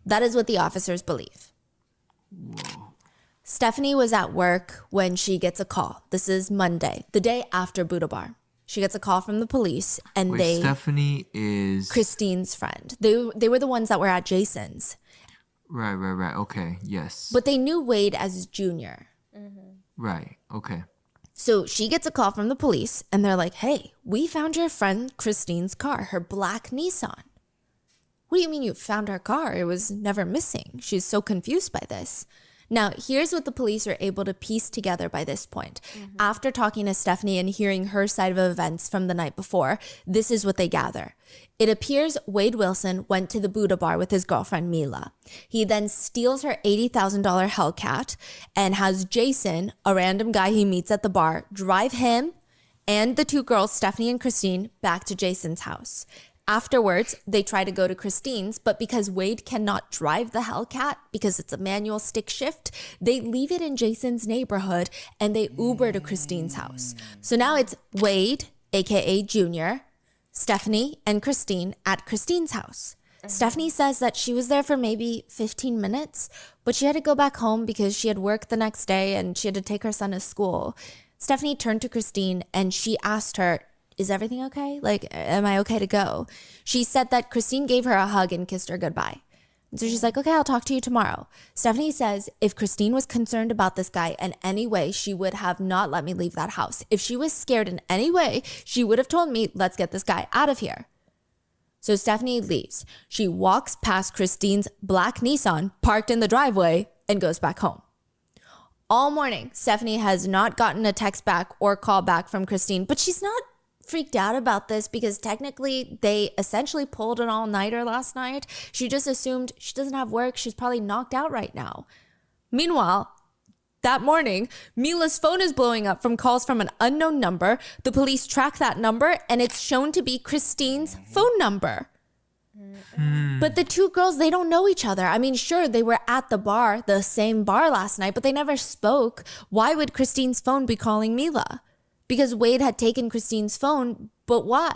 E: That is what the officers believe.
D: Whoa.
E: Stephanie was at work when she gets a call. This is Monday, the day after Buddha Bar. She gets a call from the police and
D: Stephanie is
E: Christine's friend. They were the ones that were at Jason's.
D: Right. Okay, yes.
E: But they knew Wade as Junior.
D: Right, okay.
E: So she gets a call from the police and they're like, hey, we found your friend Christine's car, her black Nissan. What do you mean you found her car? It was never missing. She's so confused by this. Now, here's what the police are able to piece together by this point. After talking to Stephanie and hearing her side of events from the night before, this is what they gather. It appears Wade Wilson went to the Buddha Bar with his girlfriend, Mila. He then steals her $80,000 Hellcat and has Jason, a random guy he meets at the bar, drive him and the 2 girls, Stephanie and Christine, back to Jason's house. Afterwards, they try to go to Christine's, but because Wade cannot drive the Hellcat because it's a manual stick shift, they leave it in Jason's neighborhood and they Uber to Christine's house. So now it's Wade, aka Junior, Stephanie, and Christine at Christine's house. Stephanie says that she was there for maybe 15 minutes, but she had to go back home because she had work the next day and she had to take her son to school. Stephanie turned to Christine and she asked her, is everything okay? Like, am I okay to go? She said that Christine gave her a hug and kissed her goodbye. And so she's like, okay, I'll talk to you tomorrow. Stephanie says if Christine was concerned about this guy in any way, she would have not let me leave that house. If she was scared in any way, she would have told me, let's get this guy out of here. So Stephanie leaves. She walks past Christine's black Nissan parked in the driveway and goes back home. All morning, Stephanie has not gotten a text back or call back from Christine, but she's not freaked out about this because technically they essentially pulled an all-nighter last night. She just assumed she doesn't have work. She's probably knocked out right now. Meanwhile, that morning, Mila's phone is blowing up from calls from an unknown number. The police track that number, and it's shown to be Christine's phone number. But the two girls, they don't know each other. I mean, sure, they were at the bar, the same bar last night, but they never spoke. Why would Christine's phone be calling Mila? Because Wade had taken Christine's phone, but why?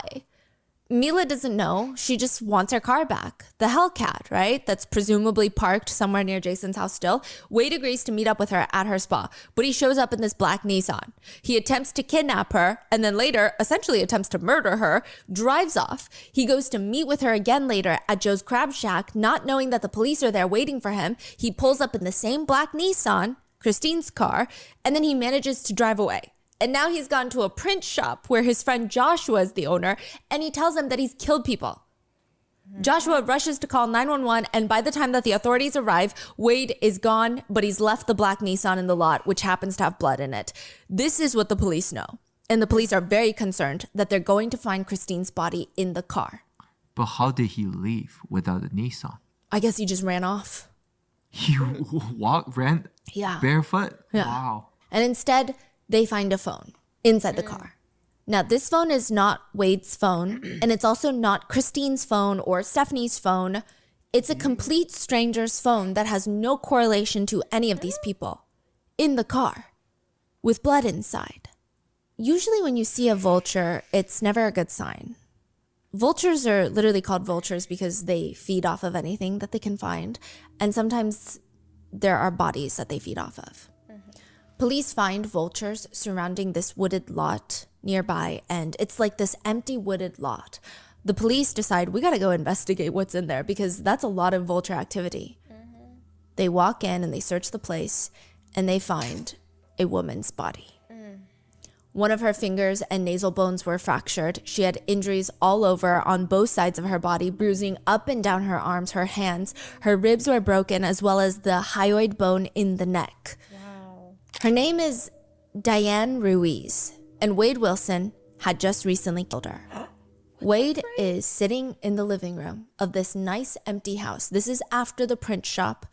E: Mila doesn't know. She just wants her car back. The Hellcat, right? That's presumably parked somewhere near Jason's house still. Wade agrees to meet up with her at her spa, but he shows up in this black Nissan. He attempts to kidnap her and then later essentially attempts to murder her, drives off. He goes to meet with her again later at Joe's Crab Shack, not knowing that the police are there waiting for him. He pulls up in the same black Nissan, Christine's car, and then he manages to drive away. And now he's gone to a print shop where his friend Joshua is the owner, and he tells him that he's killed people. Joshua rushes to call 911, and by the time that the authorities arrive, Wade is gone, but he's left the black Nissan in the lot, which happens to have blood in it. This is what the police know. And the police are very concerned that they're going to find Christine's body in the car.
D: But how did he leave without a Nissan?
E: I guess he just ran off.
D: He ran
E: Yeah.
D: barefoot?
E: Yeah.
D: Wow.
E: And instead, they find a phone inside the car. Now, this phone is not Wade's phone, and it's also not Christine's phone or Stephanie's phone. It's a complete stranger's phone that has no correlation to any of these people in the car with blood inside. Usually when you see a vulture, it's never a good sign. Vultures are literally called vultures because they feed off of anything that they can find, and sometimes there are bodies that they feed off of. Police find vultures surrounding this wooded lot nearby, and it's like this empty wooded lot. The police decide, we gotta go investigate what's in there because that's a lot of vulture activity. They walk in and they search the place, and they find a woman's body. One of her fingers and nasal bones were fractured. She had injuries all over on both sides of her body, bruising up and down her arms, her hands. Her ribs were broken, as well as the hyoid bone in the neck. Her name is Diane Ruiz, and Wade Wilson had just recently killed her. Wade is sitting in the living room of this nice empty house. This is after the print shop.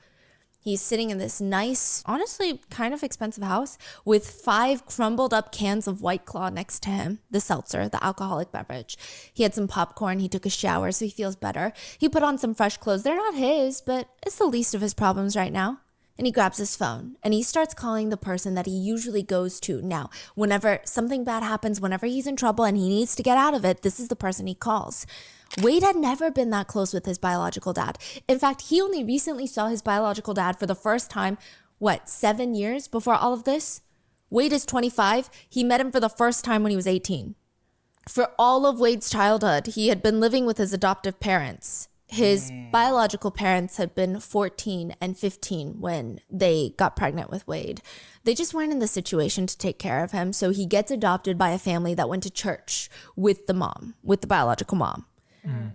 E: He's sitting in this nice, honestly kind of expensive house with 5 crumbled up cans of White Claw next to him, the seltzer, the alcoholic beverage. He had some popcorn. He took a shower, so he feels better. He put on some fresh clothes. They're not his, but it's the least of his problems right now. And he grabs his phone and he starts calling the person that he usually goes to. Now, whenever something bad happens, whenever he's in trouble and he needs to get out of it, this is the person he calls. Wade had never been that close with his biological dad. In fact, he only recently saw his biological dad for the first time, 7 years before all of this? Wade is 25. He met him for the first time when he was 18. For all of Wade's childhood, he had been living with his adoptive parents. His biological parents had been 14 and 15 when they got pregnant with Wade. They just weren't in the situation to take care of him, so he gets adopted by a family that went to church with the mom, with the biological mom.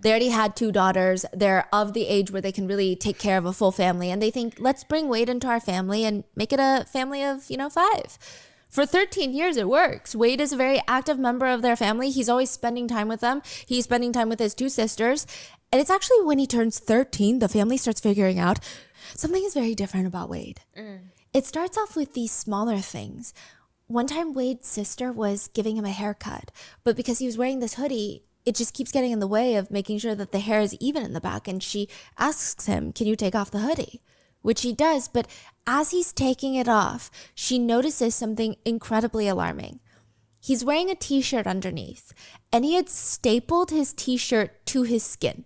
E: They already had 2 daughters. They're of the age where they can really take care of a full family, and they think, let's bring Wade into our family and make it a family of, 5. For 13 years, it works. Wade is a very active member of their family. He's always spending time with them. He's spending time with his 2 sisters. And it's actually when he turns 13, the family starts figuring out something is very different about Wade. It starts off with these smaller things. One time, Wade's sister was giving him a haircut, but because he was wearing this hoodie, it just keeps getting in the way of making sure that the hair is even in the back. And she asks him, can you take off the hoodie? Which he does. But as he's taking it off, she notices something incredibly alarming. He's wearing a t-shirt underneath, and he had stapled his t-shirt to his skin.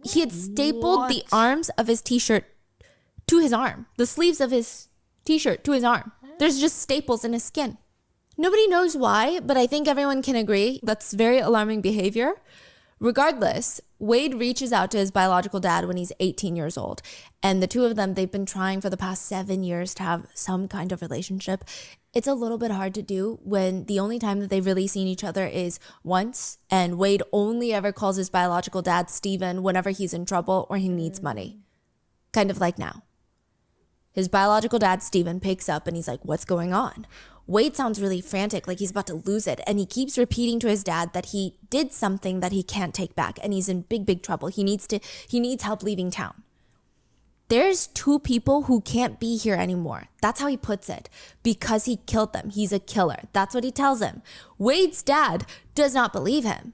E: He had stapled the arms of his t-shirt to his arm, the sleeves of his t-shirt to his arm. There's just staples in his skin. Nobody knows why, but I think everyone can agree that's very alarming behavior. Regardless, Wade reaches out to his biological dad when he's 18 years old. And the two of them, they've been trying for the past 7 years to have some kind of relationship. It's a little bit hard to do when the only time that they've really seen each other is once. And Wade only ever calls his biological dad Steven whenever he's in trouble or he needs money. Kind of like now. His biological dad, Steven, picks up and he's like, what's going on? Wade sounds really frantic, like he's about to lose it. And he keeps repeating to his dad that he did something that he can't take back. And he's in big, big trouble. He needs help leaving town. There's 2 people who can't be here anymore. That's how he puts it. Because he killed them. He's a killer. That's what he tells him. Wade's dad does not believe him.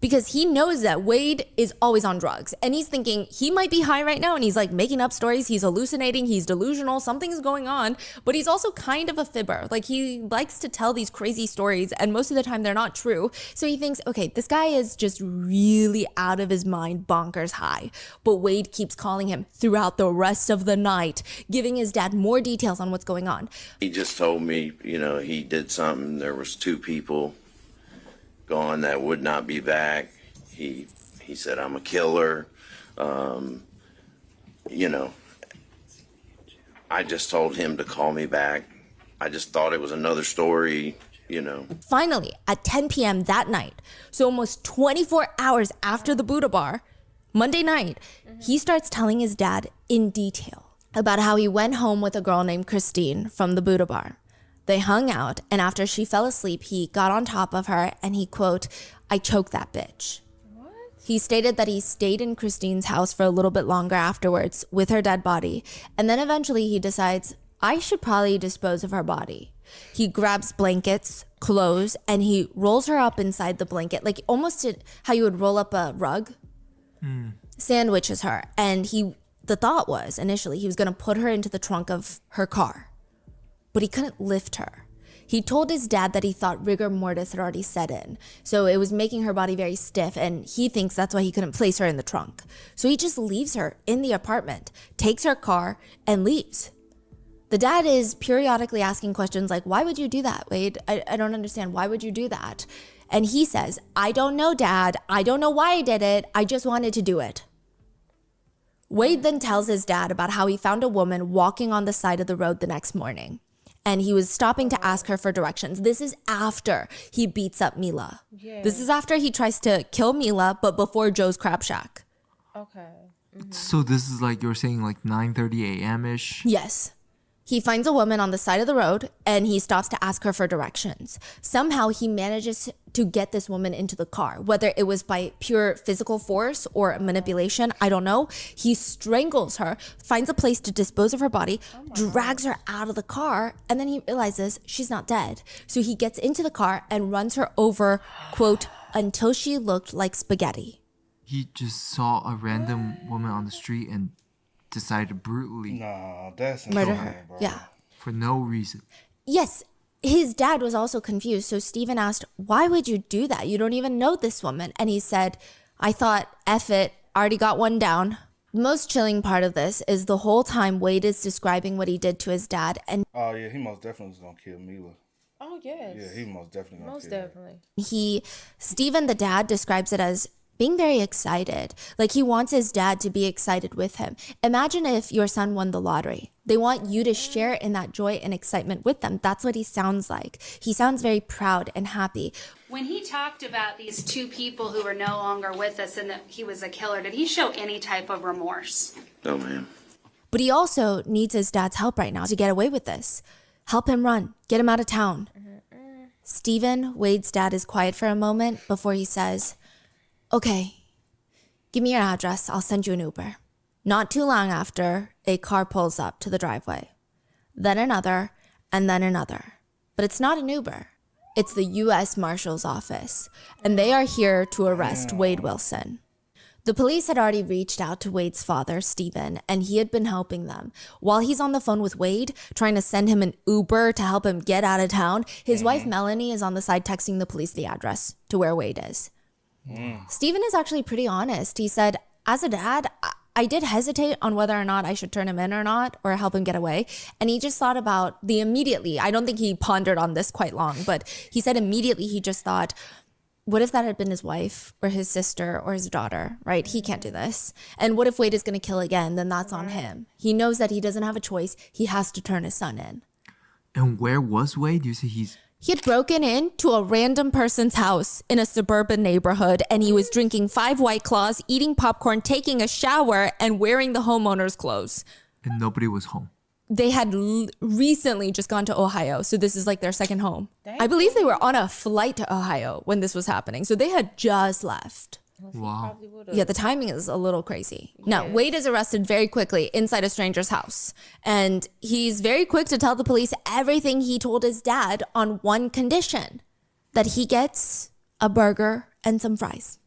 E: Because he knows that Wade is always on drugs. And he's thinking he might be high right now. And he's like making up stories. He's hallucinating. He's delusional. Something's going on. But he's also kind of a fibber. Like he likes to tell these crazy stories. And most of the time they're not true. So he thinks, okay, this guy is just really out of his mind, bonkers high. But Wade keeps calling him throughout the rest of the night, giving his dad more details on what's going on.
I: He just told me, he did something. There was 2 people gone that would not be back. He said, I'm a killer. I just told him to call me back. I just thought it was another story,
E: Finally, at 10 p.m. that night, so almost 24 hours after the Buddha bar, Monday night, he starts telling his dad in detail about how he went home with a girl named Christine from the Buddha bar. They hung out, and after she fell asleep, he got on top of her and he, quote, I choked that bitch. What? He stated that he stayed in Christine's house for a little bit longer afterwards with her dead body, and then eventually he decides, I should probably dispose of her body. He grabs blankets, clothes, and he rolls her up inside the blanket, like almost how you would roll up a rug, sandwiches her, and the thought was initially he was going to put her into the trunk of her car. But he couldn't lift her. He told his dad that he thought rigor mortis had already set in, so it was making her body very stiff, and he thinks that's why he couldn't place her in the trunk. So he just leaves her in the apartment, takes her car, and leaves. The dad is periodically asking questions like, why would you do that, Wade? I don't understand. Why would you do that? And he says, I don't know, Dad. I don't know why I did it. I just wanted to do it. Wade then tells his dad about how he found a woman walking on the side of the road the next morning. And he was stopping to ask her for directions. This is after he beats up Mila. Yeah. This is after he tries to kill Mila, but before Joe's Crab Shack.
C: Okay. Mm-hmm.
D: So this is like you're saying like 9:30 a.m.-ish?
E: Yes. He finds a woman on the side of the road and he stops to ask her for directions. Somehow he manages to get this woman into the car, whether it was by pure physical force or manipulation, I don't know. He strangles her, finds a place to dispose of her body, drags her out of the car, and then he realizes she's not dead. So he gets into the car and runs her over, quote, until she looked like spaghetti.
D: He just saw a random woman on the street and decided to brutally
B: that's
E: murder
B: insane,
E: her.
B: bro.
E: Yeah.
D: for no reason.
E: Yes, his dad was also confused. So Steven asked, why would you do that? You don't even know this woman. And he said, I thought, F it, already got one down. The most chilling part of this is the whole time Wade is describing what he did to his dad. And
B: oh, yeah, he most definitely was going to kill Mila.
C: Oh, yes.
B: Yeah, he most definitely going to
C: Most
B: kill
C: definitely.
E: Steven, the dad, describes it as being very excited. Like he wants his dad to be excited with him. Imagine if your son won the lottery. They want you to share in that joy and excitement with them. That's what he sounds like. He sounds very proud and happy.
J: When he talked about these 2 people who are no longer with us and that he was a killer, did he show any type of remorse?
I: No, ma'am.
E: But he also needs his dad's help right now to get away with this. Help him run. Get him out of town. Steven, Wade's dad, is quiet for a moment before he says, okay, give me your address. I'll send you an Uber. Not too long after, a car pulls up to the driveway. Then another, and then another. But it's not an Uber. It's the U.S. Marshal's office, and they are here to arrest Wade Wilson. The police had already reached out to Wade's father, Steven, and he had been helping them. While he's on the phone with Wade, trying to send him an Uber to help him get out of town, his wife, Melanie, is on the side texting the police the address to where Wade is. Steven is actually pretty honest. He said, as a dad, I did hesitate on whether or not I should turn him in or not, or help him get away. And he just thought about the immediately. I don't think he pondered on this quite long, but he said immediately he just thought, what if that had been his wife or his sister or his daughter, right? He can't do this. And what if Wade is going to kill again? Then that's on him. He knows that he doesn't have a choice. He has to turn his son in.
D: And where was Wade? You say
E: He had broken into a random person's house in a suburban neighborhood, and he was drinking 5 White Claws, eating popcorn, taking a shower, and wearing the homeowner's clothes.
D: and nobody was home.
E: they had recently just gone to Ohio. So this is like their second home. I believe they were on a flight to Ohio when this was happening. So they had just left.
D: Wow.
E: Yeah, the timing is a little crazy. Now, Wade is arrested very quickly inside a stranger's house. And he's very quick to tell the police everything he told his dad on one condition, that he gets a burger and some fries.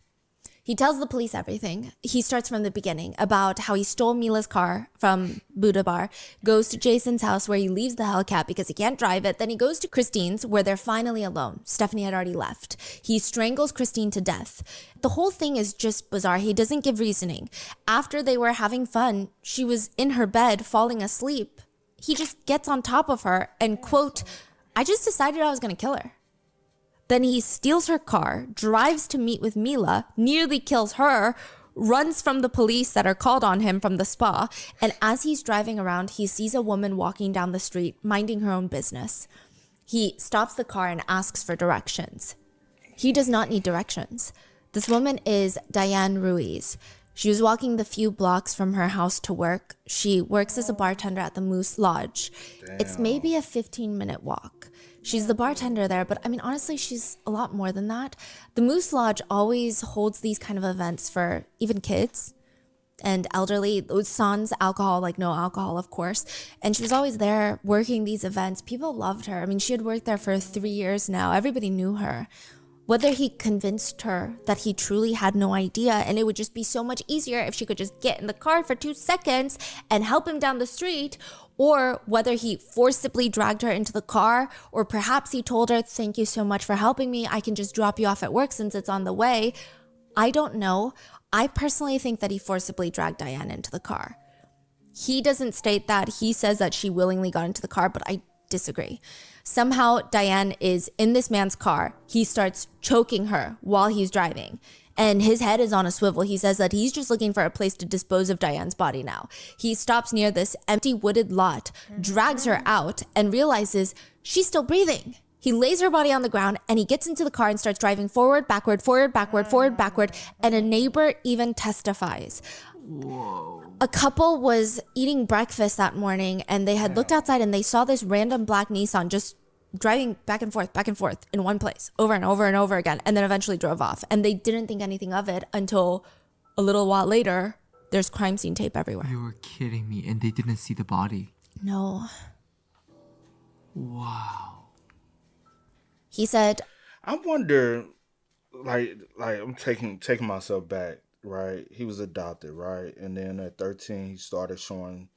E: He tells the police everything. He starts from the beginning about how he stole Mila's car from Buddha Bar, goes to Jason's house where he leaves the Hellcat because he can't drive it. Then he goes to Christine's where they're finally alone. Stephanie had already left. He strangles Christine to death. The whole thing is just bizarre. He doesn't give reasoning. After they were having fun, she was in her bed falling asleep. He just gets on top of her and, quote, I just decided I was going to kill her. Then he steals her car, drives to meet with Mila, nearly kills her, runs from the police that are called on him from the spa. And as he's driving around, he sees a woman walking down the street, minding her own business. He stops the car and asks for directions. He does not need directions. This woman is Diane Ruiz. She was walking the few blocks from her house to work. She works as a bartender at the Moose Lodge. Damn. It's maybe a 15-minute walk. She's the bartender there, but I mean, honestly, she's a lot more than that. The Moose Lodge always holds these kind of events for even kids and elderly, sans alcohol, like no alcohol, of course. And she was always there working these events. People loved her. I mean, she had worked there for 3 years now. Everybody knew her. Whether he convinced her that he truly had no idea and it would just be so much easier if she could just get in the car for 2 seconds and help him down the street, or whether he forcibly dragged her into the car, or perhaps he told her, thank you so much for helping me. I can just drop you off at work since it's on the way. I don't know. I personally think that he forcibly dragged Diane into the car. He doesn't state that. He says that she willingly got into the car, but I disagree. Somehow Diane is in this man's car. He starts choking her while he's driving, and his head is on a swivel. He says that he's just looking for a place to dispose of Diane's body now. He stops near this empty wooded lot, drags her out, and realizes she's still breathing. He lays her body on the ground and he gets into the car and starts driving forward, backward, forward, backward, forward, backward. And a neighbor even testifies. Whoa. A couple was eating breakfast that morning and they had looked outside and they saw this random black Nissan just driving back and forth in one place over and over and over again, and then eventually drove off. And they didn't think anything of it until a little while later, there's crime scene tape everywhere.
D: You were kidding me, and they didn't see the body.
E: No.
D: Wow.
E: He said,
B: I wonder, like I'm taking myself back, right? He was adopted, right? And then at 13, he started showing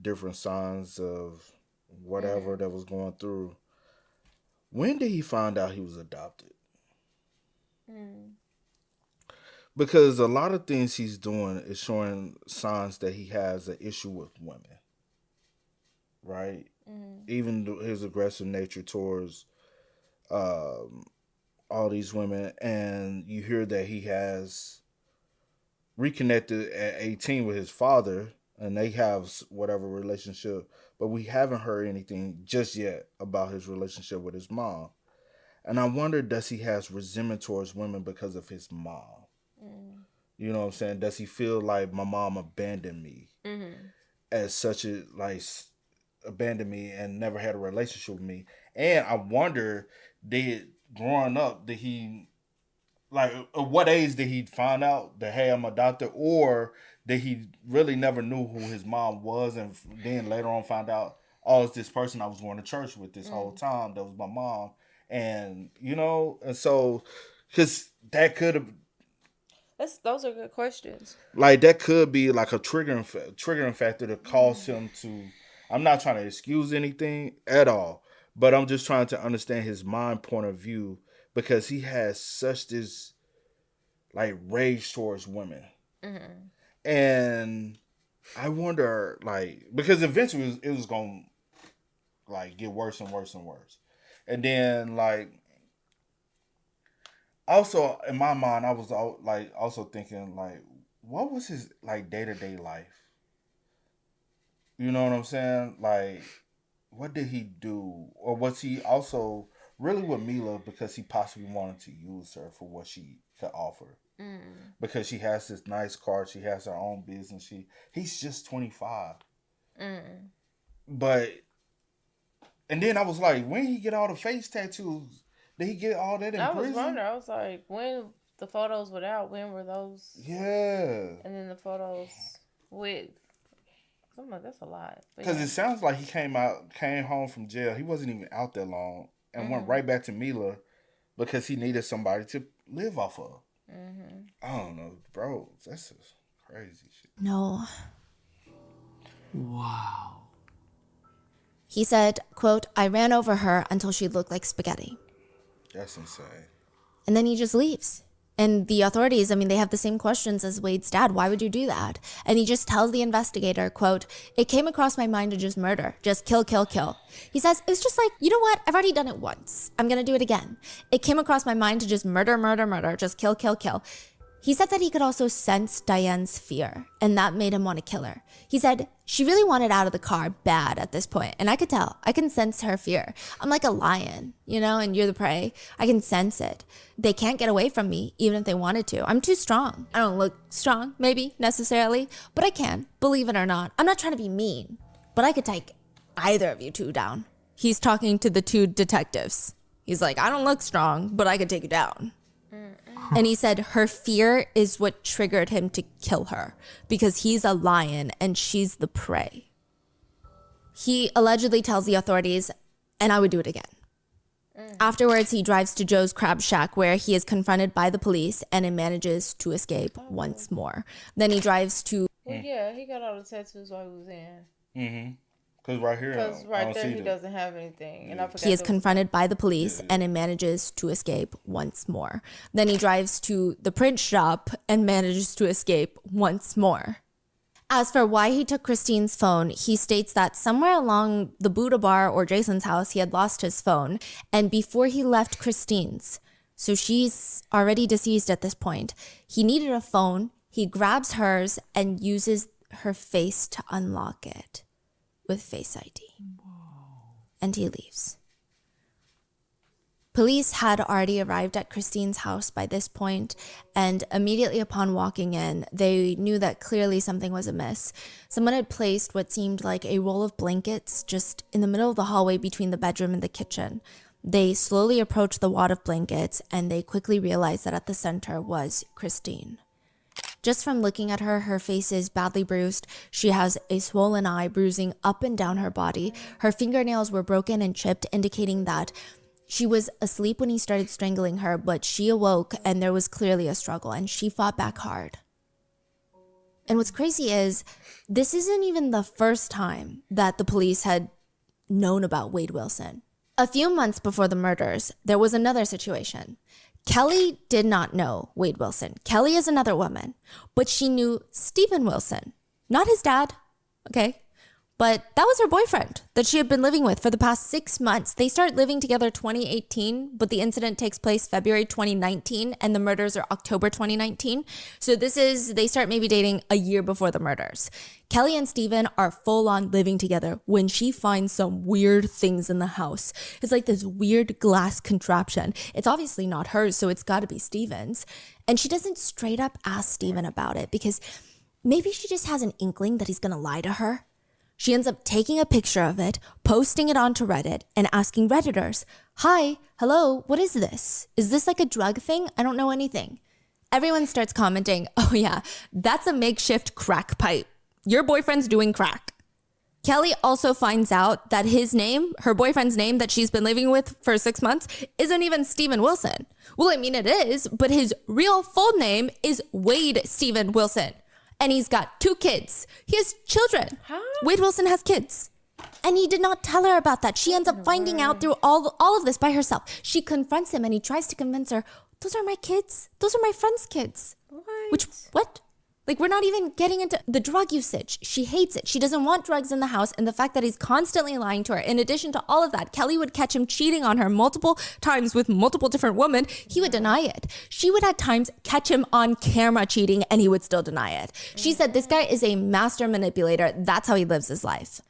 B: different signs of whatever that was going through. When did he find out he was adopted? Because a lot of things he's doing is showing signs that he has an issue with women, right? Even his aggressive nature towards all these women. And you hear that he has reconnected at 18 with his father, and they have whatever relationship, but we haven't heard anything just yet about his relationship with his mom. And I wonder, does he have resentment towards women because of his mom? You know what I'm saying? Does he feel like my mom abandoned me as such a, like, abandoned me and never had a relationship with me? And I wonder, growing up, did he, like, at what age did he find out that, hey, I'm adopted? Or that he really never knew who his mom was, and then later on found out, oh, it's this person I was going to church with this whole time that was my mom. And, you know, and so, because that could have...
C: Those are good questions.
B: Like, that could be like a triggering factor to cause him to... I'm not trying to excuse anything at all, but I'm just trying to understand his mind point of view, because he has such this, like, rage towards women. And I wonder, like, because eventually it was going to, like, get worse and worse and worse. And then, like, also in my mind, I was like also thinking, like, what was his, like, day-to-day life? You know what I'm saying? Like, what did he do? Or was he also really with Mila because he possibly wanted to use her for what she could offer? Because she has this nice car, she has her own business. He's just 25. But, and then I was like, when he get all the face tattoos? Did he get all that in
C: I
B: prison?
C: was wondering. I was like, when the photos were out, when were those?
B: Yeah.
C: And then the photos with. I'm like, that's a lot.
B: Because it sounds like he came home from jail. He wasn't even out that long and went right back to Mila because he needed somebody to live off of. I don't know, bro. That's just crazy shit.
E: No.
D: Wow.
E: He said, quote, I ran over her until she looked like spaghetti.
B: That's insane.
E: And then he just leaves. And the authorities, I mean, they have the same questions as Wade's dad. Why would you do that? And he just tells the investigator, quote, it came across my mind to just murder. Just kill, kill, kill. He says, it was just like, you know what? I've already done it once. I'm going to do it again. It came across my mind to just murder, murder, murder. Just kill, kill, kill. He said that he could also sense Diane's fear, and that made him want to kill her. He said she really wanted out of the car bad at this point, and I could tell. I can sense her fear. I'm like a lion, you know, and you're the prey. I can sense it. They can't get away from me, even if they wanted to. I'm too strong. I don't look strong, maybe, necessarily, but I can, believe it or not. I'm not trying to be mean, but I could take either of you two down. He's talking to the two detectives. He's like, I don't look strong, but I could take you down. And he said her fear is what triggered him to kill her because he's a lion and she's the prey. He allegedly tells the authorities, and I would do it again. Afterwards, he drives to Joe's Crab Shack where he is confronted by the police and it manages to escape once more. Then he drives to...
C: Well, yeah, he got all the tattoos while he was in.
B: Mm-hmm. Because right here,
C: Because right there, he doesn't have anything. And I forgot
E: he is confronted by the police and it manages to escape once more. Then he drives to the print shop and manages to escape once more. As for why he took Christine's phone, he states that somewhere along the Buddha bar or Jason's house, he had lost his phone. And before he left Christine's, so she's already deceased at this point, he needed a phone. He grabs hers and uses her face to unlock it with Face ID. And he leaves. Police had already arrived at Christine's house by this point, and immediately upon walking in, they knew that clearly something was amiss. Someone had placed what seemed like a roll of blankets just in the middle of the hallway between the bedroom and the kitchen. They slowly approached the wad of blankets, and they quickly realized that at the center was Christine. Just from looking at her, her face is badly bruised. She has a swollen eye bruising up and down her body. Her fingernails were broken and chipped, indicating that she was asleep when he started strangling her, but she awoke and there was clearly a struggle and she fought back hard. And what's crazy is this isn't even the first time that the police had known about Wade Wilson. A few months before the murders, there was another situation. Kelly did not know Wade Wilson. Kelly is another woman, but she knew Stephen Wilson, not his dad, okay? But that was her boyfriend that she had been living with for the past 6 months. They start living together 2018, but the incident takes place February 2019, and the murders are October 2019. So they start maybe dating a year before the murders. Kelly and Steven are full on living together when she finds some weird things in the house. It's like this weird glass contraption. It's obviously not hers, so it's got to be Steven's. And she doesn't straight up ask Steven about it because maybe she just has an inkling that he's going to lie to her. She ends up taking a picture of it, posting it onto Reddit, and asking Redditors, hi, hello, what is this? Is this like a drug thing? I don't know anything. Everyone starts commenting, oh yeah, that's a makeshift crack pipe. Your boyfriend's doing crack. Kelly also finds out that his name, her boyfriend's name that she's been living with for 6 months, isn't even Stephen Wilson. Well, I mean, it is, but his real full name is Wade Stephen Wilson. And he's got 2 kids. He has children. Huh? Wade Wilson has kids. And he did not tell her about that. She ends up finding out through all of this by herself. She confronts him and he tries to convince her, those are my kids. Those are my friend's kids. What? Like, we're not even getting into the drug usage. She hates it. She doesn't want drugs in the house. And the fact that he's constantly lying to her. In addition to all of that, Kelly would catch him cheating on her multiple times with multiple different women. He would deny it. She would at times catch him on camera cheating and he would still deny it. She said this guy is a master manipulator. That's how he lives his life.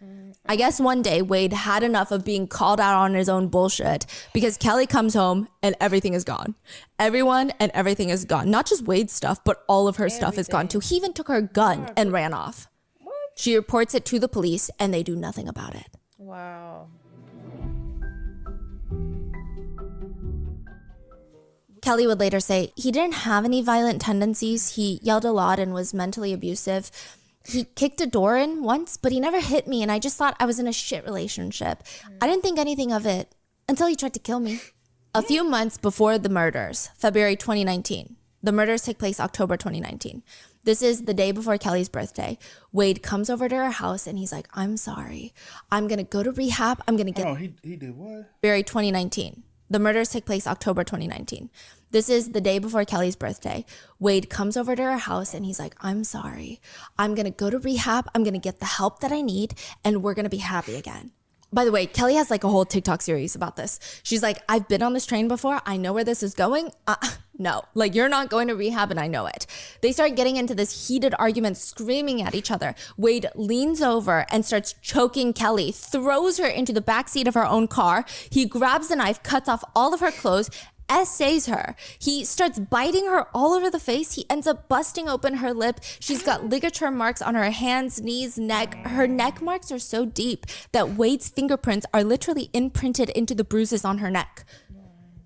E: I guess one day Wade had enough of being called out on his own bullshit because Kelly comes home and everything is gone. Everyone and everything is gone. Not just Wade's stuff, but all of her stuff is gone too. He even took her gun and ran off. What? She reports it to the police and they do nothing about it.
C: Wow.
E: Kelly would later say he didn't have any violent tendencies. He yelled a lot and was mentally abusive. He kicked a door in once, but he never hit me, and I just thought I was in a shit relationship. I didn't think anything of it until he tried to kill me. A few months before the murders, February 2019. The murders take place October 2019. This is the day before Kelly's birthday. Wade comes over to her house and he's like, I'm sorry. I'm going to go to rehab. I'm going to get...
B: Oh, he did what?
E: February 2019. The murders take place October 2019. This is the day before Kelly's birthday. Wade comes over to her house and he's like, I'm sorry. I'm going to go to rehab. I'm going to get the help that I need and we're going to be happy again. By the way, Kelly has like a whole TikTok series about this. She's like, I've been on this train before. I know where this is going. No, like you're not going to rehab and I know it. They start getting into this heated argument, screaming at each other. Wade leans over and starts choking Kelly, throws her into the backseat of her own car. He grabs a knife, cuts off all of her clothes, essays her. He starts biting her all over the face. He ends up busting open her lip. She's got ligature marks on her hands, knees, neck. Her neck marks are so deep that Wade's fingerprints are literally imprinted into the bruises on her neck.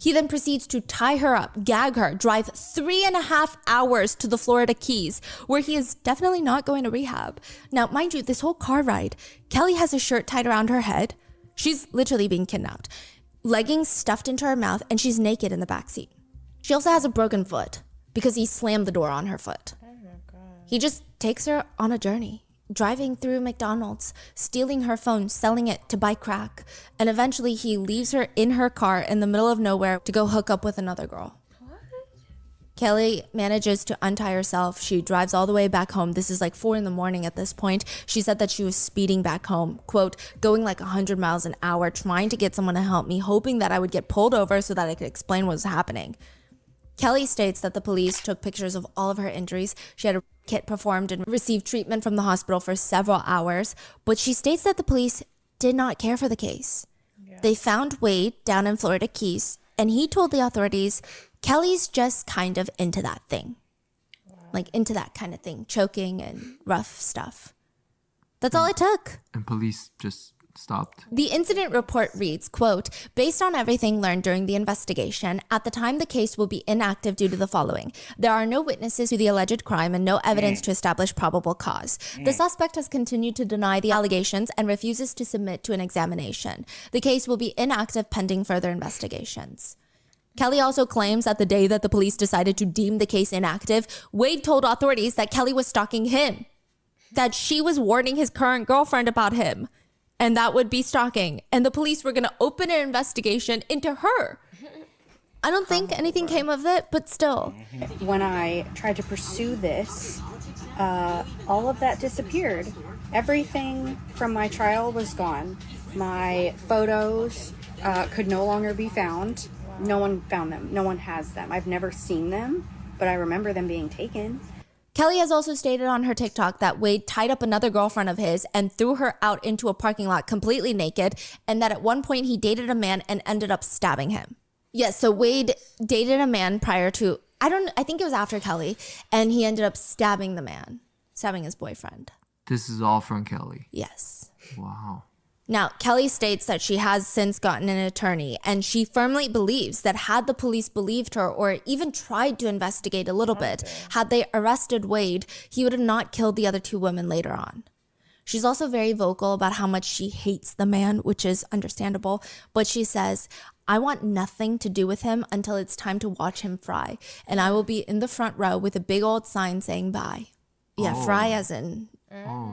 E: He then proceeds to tie her up, gag her, drive 3.5 hours to the Florida Keys, where he is definitely not going to rehab. Now, mind you, this whole car ride, Kelly has a shirt tied around her head. She's literally being kidnapped. Leggings stuffed into her mouth, and she's naked in the backseat. She also has a broken foot because he slammed the door on her foot. Oh my God. He just takes her on a journey, driving through McDonald's, stealing her phone, selling it to buy crack, and eventually he leaves her in her car in the middle of nowhere to go hook up with another girl. Kelly manages to untie herself. She drives all the way back home. This is like 4 a.m. at this point. She said that she was speeding back home, quote, going like 100 miles an hour, trying to get someone to help me, hoping that I would get pulled over so that I could explain what was happening. Kelly states that the police took pictures of all of her injuries. She had a kit performed and received treatment from the hospital for several hours, but she states that the police did not care for the case. Yeah. They found Wade down in Florida Keys, and he told the authorities, Kelly's just kind of into that thing. Wow. Like into that kind of thing, choking and rough stuff. That's all it took.
D: And police just stopped.
E: The incident report reads, quote, based on everything learned during the investigation, at the time the case will be inactive due to the following. There are no witnesses to the alleged crime and no evidence to establish probable cause. The suspect has continued to deny the allegations and refuses to submit to an examination. The case will be inactive pending further investigations. Kelly also claims that the day that the police decided to deem the case inactive, Wade told authorities that Kelly was stalking him, that she was warning his current girlfriend about him, and that would be stalking, and the police were going to open an investigation into her. I don't think anything came of it, but still.
K: When I tried to pursue this, all of that disappeared. Everything from my trial was gone. My photos could no longer be found. No one found them. No one has them. I've never seen them, but I remember them being taken.
E: Kelly has also stated on her TikTok that Wade tied up another girlfriend of his and threw her out into a parking lot completely naked, and that at one point he dated a man and ended up stabbing him. Yes, so Wade dated a man prior to, I think it was after Kelly, and he ended up stabbing his boyfriend.
D: This is all from Kelly?
E: Yes.
D: Wow.
E: Now, Kelly states that she has since gotten an attorney, and she firmly believes that had the police believed her or even tried to investigate a little bit, had they arrested Wade, he would have not killed the other 2 women later on. She's also very vocal about how much she hates the man, which is understandable, but she says, I want nothing to do with him until it's time to watch him fry, and I will be in the front row with a big old sign saying bye. Yeah, fry as in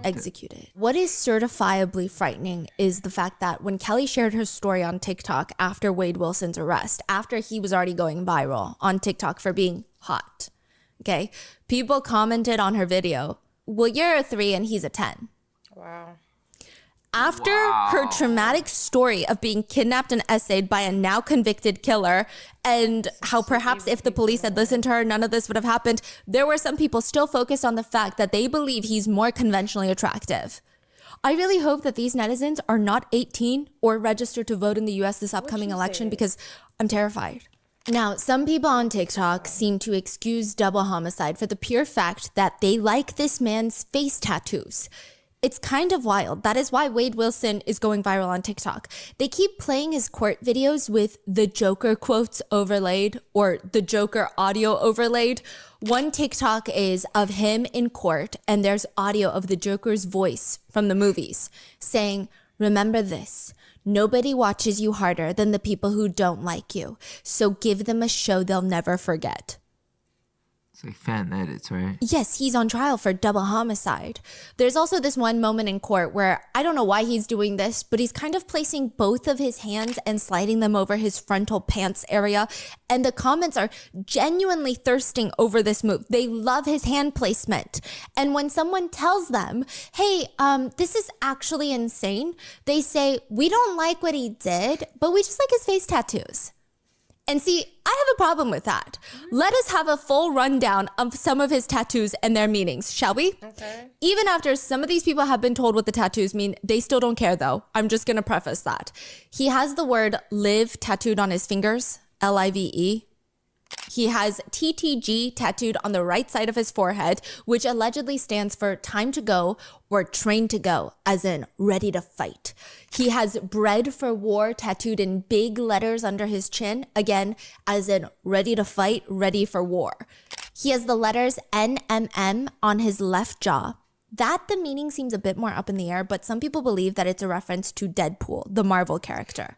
E: executed. What is certifiably frightening is the fact that when Kelly shared her story on TikTok after Wade Wilson's arrest, after he was already going viral on TikTok for being hot, okay, people commented on her video, well, you're a 3 and he's a 10.
C: Wow.
E: After her traumatic story of being kidnapped and essayed by a now convicted killer, and how perhaps if the police had listened to her, none of this would have happened, there were some people still focused on the fact that they believe he's more conventionally attractive. I really hope that these netizens are not 18 or registered to vote in the US this upcoming election, because I'm terrified. Now, some people on TikTok seem to excuse double homicide for the pure fact that they like this man's face tattoos. It's kind of wild. That is why Wade Wilson is going viral on TikTok. They keep playing his court videos with the Joker quotes overlaid or the Joker audio overlaid. One TikTok is of him in court, and there's audio of the Joker's voice from the movies saying, "Remember this. Nobody watches you harder than the people who don't like you. So give them a show they'll never forget."
D: It's like fan edits, right?
E: Yes, he's on trial for double homicide. There's also this one moment in court where I don't know why he's doing this, but he's kind of placing both of his hands and sliding them over his frontal pants area. And the comments are genuinely thirsting over this move. They love his hand placement. And when someone tells them, hey, this is actually insane, they say, we don't like what he did, but we just like his face tattoos. And see, I have a problem with that. Let us have a full rundown of some of his tattoos and their meanings, shall we? Okay. Even after some of these people have been told what the tattoos mean, they still don't care though. I'm just gonna preface that. He has the word live tattooed on his fingers, L-I-V-E. He has TTG tattooed on the right side of his forehead, which allegedly stands for time to go or train to go, as in ready to fight. He has bred for war tattooed in big letters under his chin, again, as in ready to fight, ready for war. He has the letters NMM on his left jaw. That the meaning seems a bit more up in the air, but some people believe that it's a reference to Deadpool, the Marvel character.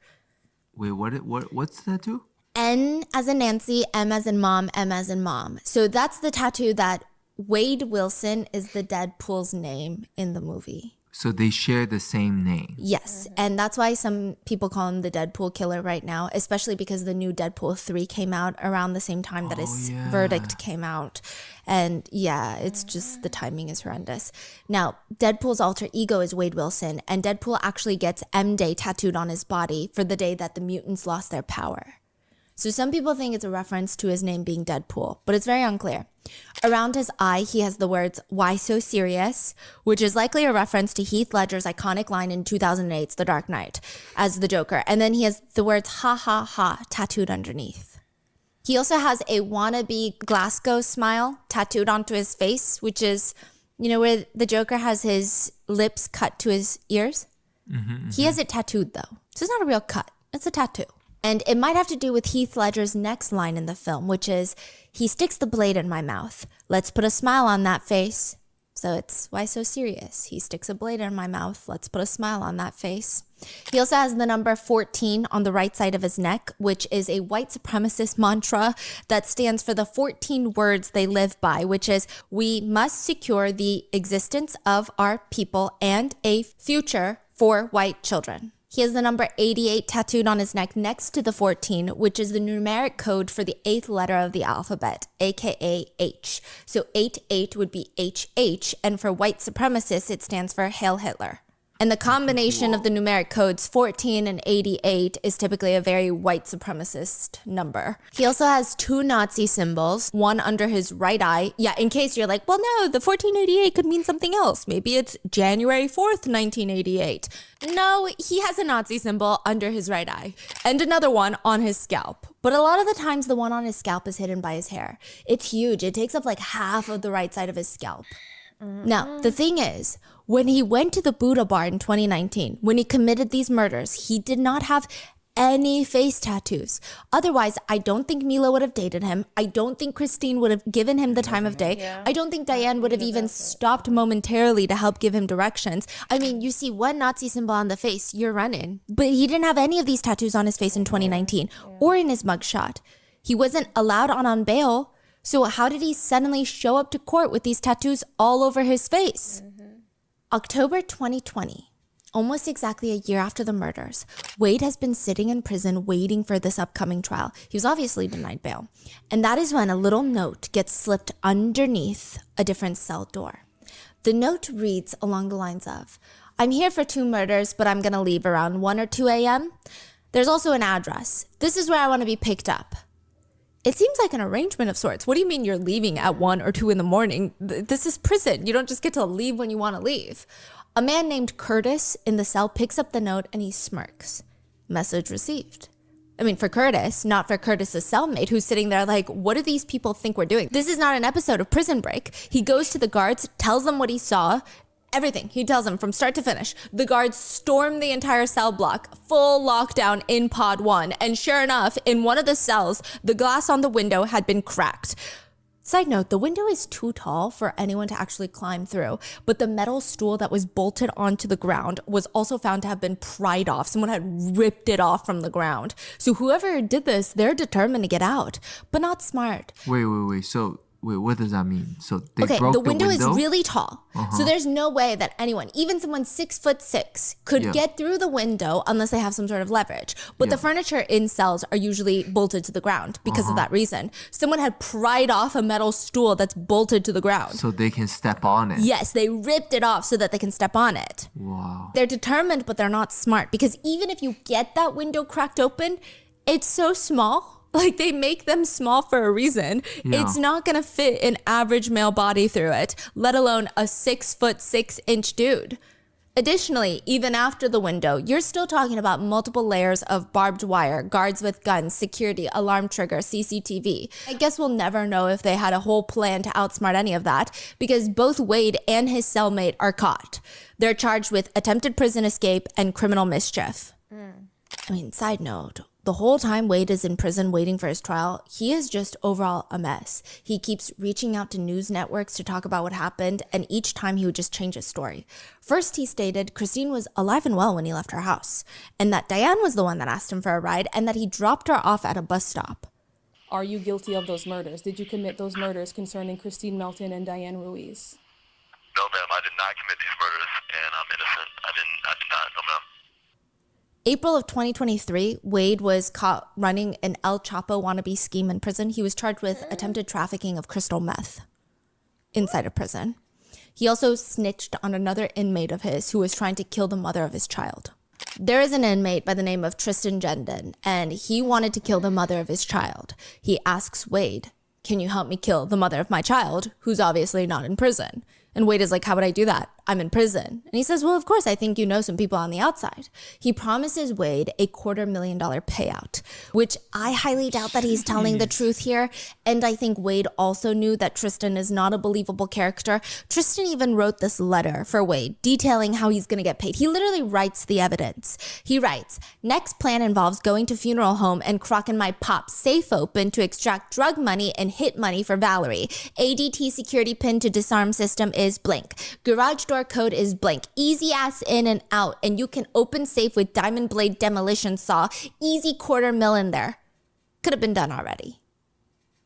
D: Wait, what's the tattoo?
E: N as in Nancy, M as in mom, M as in mom. So that's the tattoo that Wade Wilson is the Deadpool's name in the movie.
D: So they share the same name.
E: Yes, and that's why some people call him the Deadpool killer right now, especially because the new Deadpool 3 came out around the same time that his verdict came out. And yeah, it's just the timing is horrendous. Now, Deadpool's alter ego is Wade Wilson, and Deadpool actually gets M-Day tattooed on his body for the day that the mutants lost their power. So some people think it's a reference to his name being Deadpool, but it's very unclear. Around his eye, he has the words, "Why so serious?" which is likely a reference to Heath Ledger's iconic line in 2008's The Dark Knight as the Joker. And then he has the words, "Ha ha ha," tattooed underneath. He also has a wannabe Glasgow smile tattooed onto his face, which is, you know, where the Joker has his lips cut to his ears. He has it tattooed though. So it's not a real cut, it's a tattoo. And it might have to do with Heath Ledger's next line in the film, which is, "He sticks the blade in my mouth. Let's put a smile on that face." So it's, why so serious? He sticks a blade in my mouth. Let's put a smile on that face. He also has the number 14 on the right side of his neck, which is a white supremacist mantra that stands for the 14 words they live by, which is, we must secure the existence of our people and a future for white children. He has the number 88 tattooed on his neck next to the 14, which is the numeric code for the 8th letter of the alphabet, aka H. So 88 would be HH, and for white supremacists, it stands for Hail Hitler. And the combination of the numeric codes 14 and 88 is typically a very white supremacist number. He also has 2 Nazi symbols, one under his right eye. Yeah, in case you're like, well, no, the 1488 could mean something else. Maybe it's January 4th, 1988. No, he has a Nazi symbol under his right eye and another one on his scalp. But a lot of the times the one on his scalp is hidden by his hair. It's huge. It takes up like half of the right side of his scalp. Now, the thing is, when he went to the Buddha bar in 2019, when he committed these murders, he did not have any face tattoos. Otherwise, I don't think Mila would have dated him. I don't think Christine would have given him the time of day. Yeah. I don't think Diane would have even stopped momentarily to help give him directions. I mean, you see one Nazi symbol on the face, you're running. But he didn't have any of these tattoos on his face in 2019 or in his mugshot. He wasn't allowed on bail. So how did he suddenly show up to court with these tattoos all over his face? October 2020, almost exactly a year after the murders, Wade has been sitting in prison waiting for this upcoming trial. He was obviously denied bail. And that is when a little note gets slipped underneath a different cell door. The note reads along the lines of, "I'm here for 2 murders, but I'm going to leave around 1 or 2 a.m. There's also an address. This is where I want to be picked up." It seems like an arrangement of sorts. What do you mean you're leaving at 1 or 2 in the morning? This is prison. You don't just get to leave when you want to leave. A man named Curtis in the cell picks up the note and he smirks. Message received. I mean, for Curtis, not for Curtis's cellmate who's sitting there like, what do these people think we're doing? This is not an episode of Prison Break. He goes to the guards, tells them what he saw, Everything. He tells them from start to finish. The guards stormed the entire cell block, full lockdown in pod 1. And sure enough, in one of the cells, the glass on the window had been cracked. Side note, the window is too tall for anyone to actually climb through, but the metal stool that was bolted onto the ground was also found to have been pried off. Someone had ripped it off from the ground. So whoever did this, they're determined to get out, but not smart.
D: Wait. So, what does that mean? So they
E: Okay,
D: broke
E: the window is
D: window?
E: really tall. So there's no way that anyone, even someone 6'6", could get through the window unless they have some sort of leverage. But the furniture in cells are usually bolted to the ground because of that reason. Someone had pried off a metal stool that's bolted to the ground.
D: So they can step on it.
E: Yes, they ripped it off so that they can step on it.
D: Wow.
E: They're determined, but they're not smart, because even if you get that window cracked open, it's so small. Like, they make them small for a reason.
D: Yeah.
E: It's not going to fit an average male body through it, let alone a 6'6" dude. Additionally, even after the window, you're still talking about multiple layers of barbed wire, guards with guns, security, alarm trigger, CCTV. I guess we'll never know if they had a whole plan to outsmart any of that, because both Wade and his cellmate are caught. They're charged with attempted prison escape and criminal mischief. I mean, side note, the whole time Wade is in prison waiting for his trial, he is just overall a mess. He keeps reaching out to news networks to talk about what happened, and each time he would just change his story. First, he stated Christine was alive and well when he left her house, and that Diane was the one that asked him for a ride, and that he dropped her off at a bus stop.
L: Are you guilty of those murders? Did you commit those murders concerning Christine Melton and Diane Ruiz?
M: No, ma'am, I did not commit these murders, and I'm innocent. I did not, no, ma'am.
E: April of 2023, Wade was caught running an El Chapo wannabe scheme in prison. He was charged with attempted trafficking of crystal meth inside a prison. He also snitched on another inmate of his who was trying to kill the mother of his child. There is an inmate by the name of Tristan Gendon, and he wanted to kill the mother of his child. He asks Wade, "Can you help me kill the mother of my child, who's obviously not in prison?" And Wade is like, "How would I do that? I'm in prison." And he says, "Well, of course, I think you know some people on the outside." He promises Wade a $250,000 payout, which I highly doubt that he's telling the truth here. And I think Wade also knew that Tristan is not a believable character. Tristan even wrote this letter for Wade detailing how he's going to get paid. He literally writes the evidence. He writes, "Next plan involves going to funeral home and crocking my pop's safe open to extract drug money and hit money for Valerie. ADT security pin to disarm system is blank. Garage door code is blank. Easy ass in and out, and you can open safe with diamond blade demolition saw. Easy $250,000 in there." Could have been done already.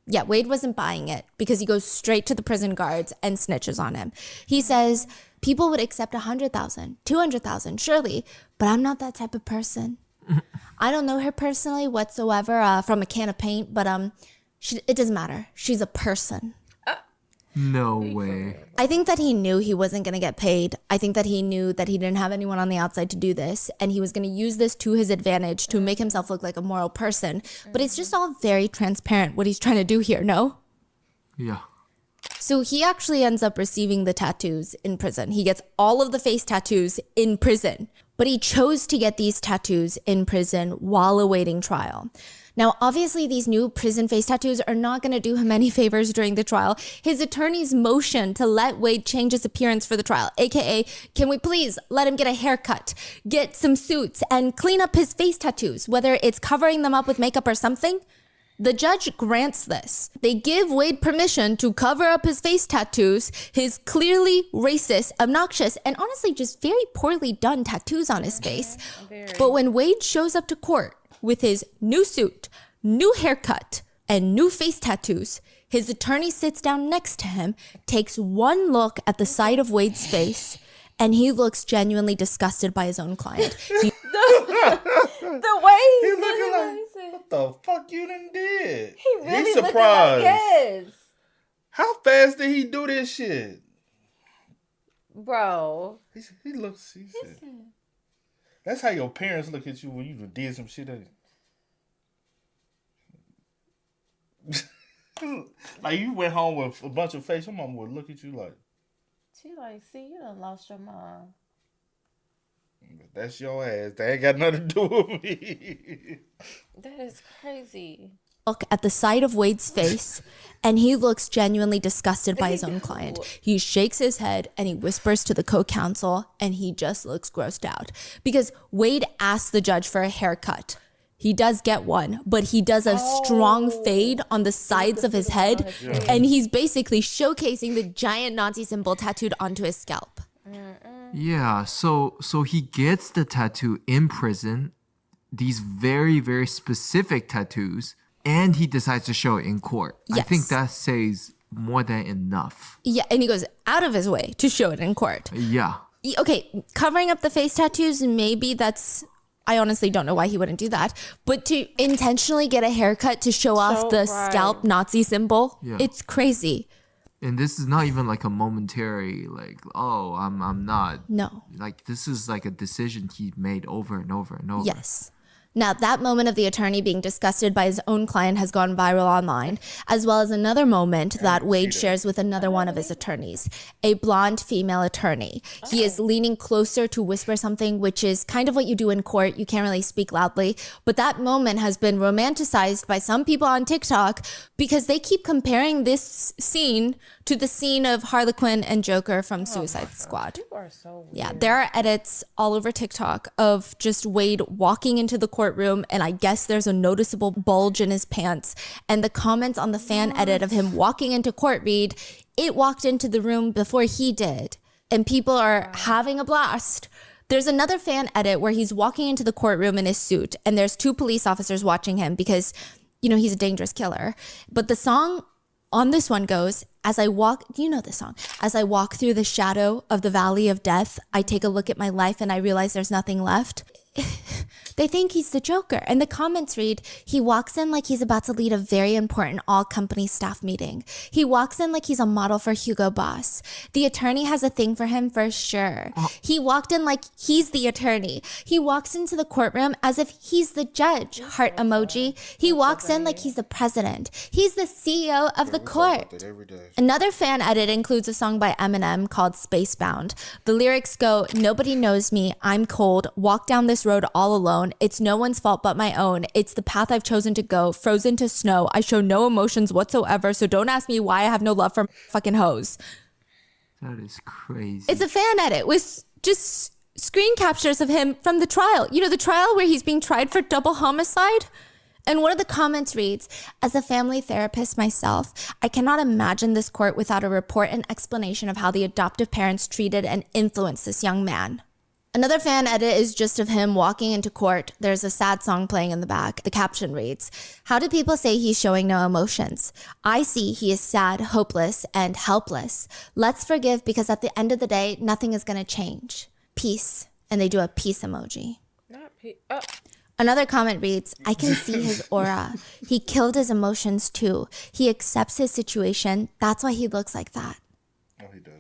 E: Yeah, Wade wasn't buying it because he goes straight to the prison guards and snitches on him. He says, "People would accept 100,000, 200,000, surely, but I'm not that type of person. I don't know her personally whatsoever from a can of paint, but it doesn't matter. She's a person."
D: No way.
E: I think that he knew he wasn't going to get paid. I think that he knew that he didn't have anyone on the outside to do this, and he was going to use this to his advantage to make himself look like a moral person. But it's just all very transparent what he's trying to do here, no?
D: Yeah.
E: So he actually ends up receiving the tattoos in prison. He gets all of the face tattoos in prison, but he chose to get these tattoos in prison while awaiting trial. Now, obviously, these new prison face tattoos are not going to do him any favors during the trial. His attorneys motioned to let Wade change his appearance for the trial, aka, "Can we please let him get a haircut, get some suits, and clean up his face tattoos, whether it's covering them up with makeup or something?" The judge grants this. They give Wade permission to cover up his face tattoos, his clearly racist, obnoxious, and honestly just very poorly done tattoos on his face. But when Wade shows up to court with his new suit, new haircut, and new face tattoos, his attorney sits down next to him, takes one look at the side of Wade's face, and he looks genuinely disgusted by his own client.
C: The way
B: he looking like, what the fuck you done did?
C: He really
B: He's
C: looking
B: surprised.
C: like, yes.
B: How fast did he do this shit?
C: Bro.
B: He looks, he said, that's how your parents look at you when you did some shit. Like you went home with a bunch of face, your mom would look at you like.
C: She like, "See, you done lost your mom."
B: That's your ass. That ain't got nothing to do with me.
C: That is crazy.
E: look at the side of Wade's face, and he looks genuinely disgusted by his own client. He shakes his head and he whispers to the co-counsel, and he just looks grossed out because Wade asked the judge for a haircut. He does get one, but he does a strong fade on the sides of his head, and he's basically showcasing the giant Nazi symbol tattooed onto his scalp.
D: Yeah, so he gets the tattoo in prison, these very, very specific tattoos, and he decides to show it in court.
E: Yes.
D: I think that says more than enough.
E: Yeah, and he goes out of his way to show it in court.
D: Yeah.
E: Okay, covering up the face tattoos, maybe that's... I honestly don't know why he wouldn't do that. But to intentionally get a haircut to show off the scalp Nazi symbol, it's crazy.
D: And this is not even like a momentary, like, oh, I'm not.
E: No.
D: Like, this is like a decision he made over and over and over.
E: Yes. Now, that moment of the attorney being disgusted by his own client has gone viral online, as well as another moment that Wade shares with another one of his attorneys, a blonde female attorney. He is leaning closer to whisper something, which is kind of what you do in court. You can't really speak loudly. But that moment has been romanticized by some people on TikTok because they keep comparing this scene to the scene of Harley Quinn and Joker from Suicide Squad.
C: People are so weird.
E: Yeah, there are edits all over TikTok of just Wade walking into the courtroom, and I guess there's a noticeable bulge in his pants. And the comments on the fan edit of him walking into court read, "It walked into the room before he did." And people are having a blast. There's another fan edit where he's walking into the courtroom in his suit, and there's 2 police officers watching him because, you know, he's a dangerous killer. But the song on this one goes, as I walk, do you know this song? As I walk through the shadow of the valley of death, I take a look at my life and I realize there's nothing left. They think he's the Joker. And the comments read, he walks in like he's about to lead a very important all-company staff meeting. He walks in like he's a model for Hugo Boss. The attorney has a thing for him for sure. He walked in like he's the attorney. He walks into the courtroom as if he's the judge, heart emoji. He walks in like he's the president. He's the CEO of the court. Another fan edit includes a song by Eminem called Spacebound. The lyrics go, "Nobody knows me, I'm cold, walk down this road all alone. It's no one's fault but my own. It's the path I've chosen to go, frozen to snow. I show no emotions whatsoever, so don't ask me why I have no love for fucking hoes."
D: That is crazy.
E: It's a fan edit with just screen captures of him from the trial. You know, the trial where he's being tried for double homicide? And one of the comments reads, "As a family therapist myself, I cannot imagine this court without a report and explanation of how the adoptive parents treated and influenced this young man." Another fan edit is just of him walking into court. There's a sad song playing in the back. The caption reads, "How do people say he's showing no emotions? I see he is sad, hopeless, and helpless. Let's forgive because at the end of the day, nothing is going to change. Peace." And they do a peace emoji. Another comment reads, "I can see his aura. He killed his emotions too. He accepts his situation. That's why he looks like that."
B: Oh, he does.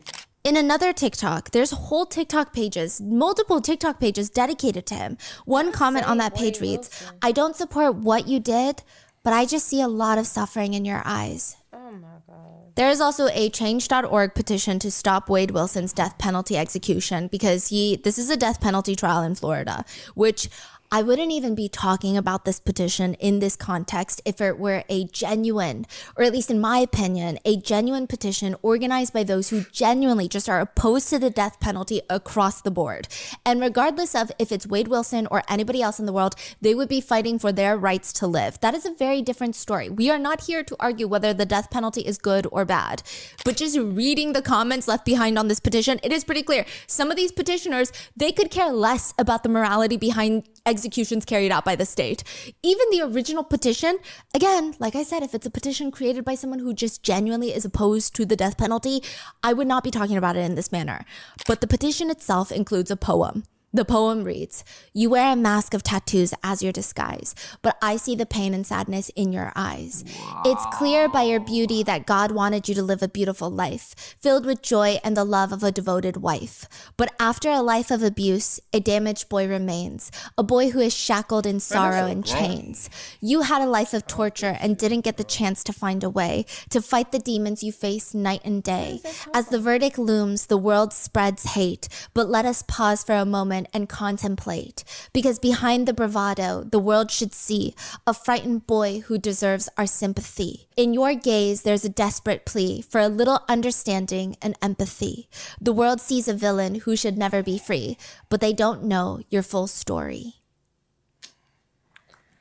E: In another TikTok, there's whole TikTok pages, multiple TikTok pages dedicated to him. One comment on that page reads, "I don't support what you did, but I just see a lot of suffering in your eyes."
C: Oh my God.
E: There is also a change.org petition to stop Wade Wilson's death penalty execution because this is a death penalty trial in Florida, which I wouldn't even be talking about this petition in this context if it were a genuine, or at least in my opinion, a genuine petition organized by those who genuinely just are opposed to the death penalty across the board. And regardless of if it's Wade Wilson or anybody else in the world, they would be fighting for their rights to live. That is a very different story. We are not here to argue whether the death penalty is good or bad. But just reading the comments left behind on this petition, it is pretty clear. Some of these petitioners, they could care less about the morality behind executions carried out by the state. Even the original petition, again, like I said, if it's a petition created by someone who just genuinely is opposed to the death penalty, I would not be talking about it in this manner. But the petition itself includes a poem. The poem reads, "You wear a mask of tattoos as your disguise, but I see the pain and sadness in your eyes. It's clear by your beauty that God wanted you to live a beautiful life, filled with joy and the love of a devoted wife. But after a life of abuse, a damaged boy remains, a boy who is shackled in sorrow and chains. You had a life of torture and didn't get the chance to find a way to fight the demons you face night and day. As the verdict looms, the world spreads hate, but let us pause for a moment silent and contemplate, because behind the bravado, the world should see a frightened boy who deserves our sympathy. In your gaze, there's a desperate plea for a little understanding and empathy. The world sees a villain who should never be free, but they don't know your full story.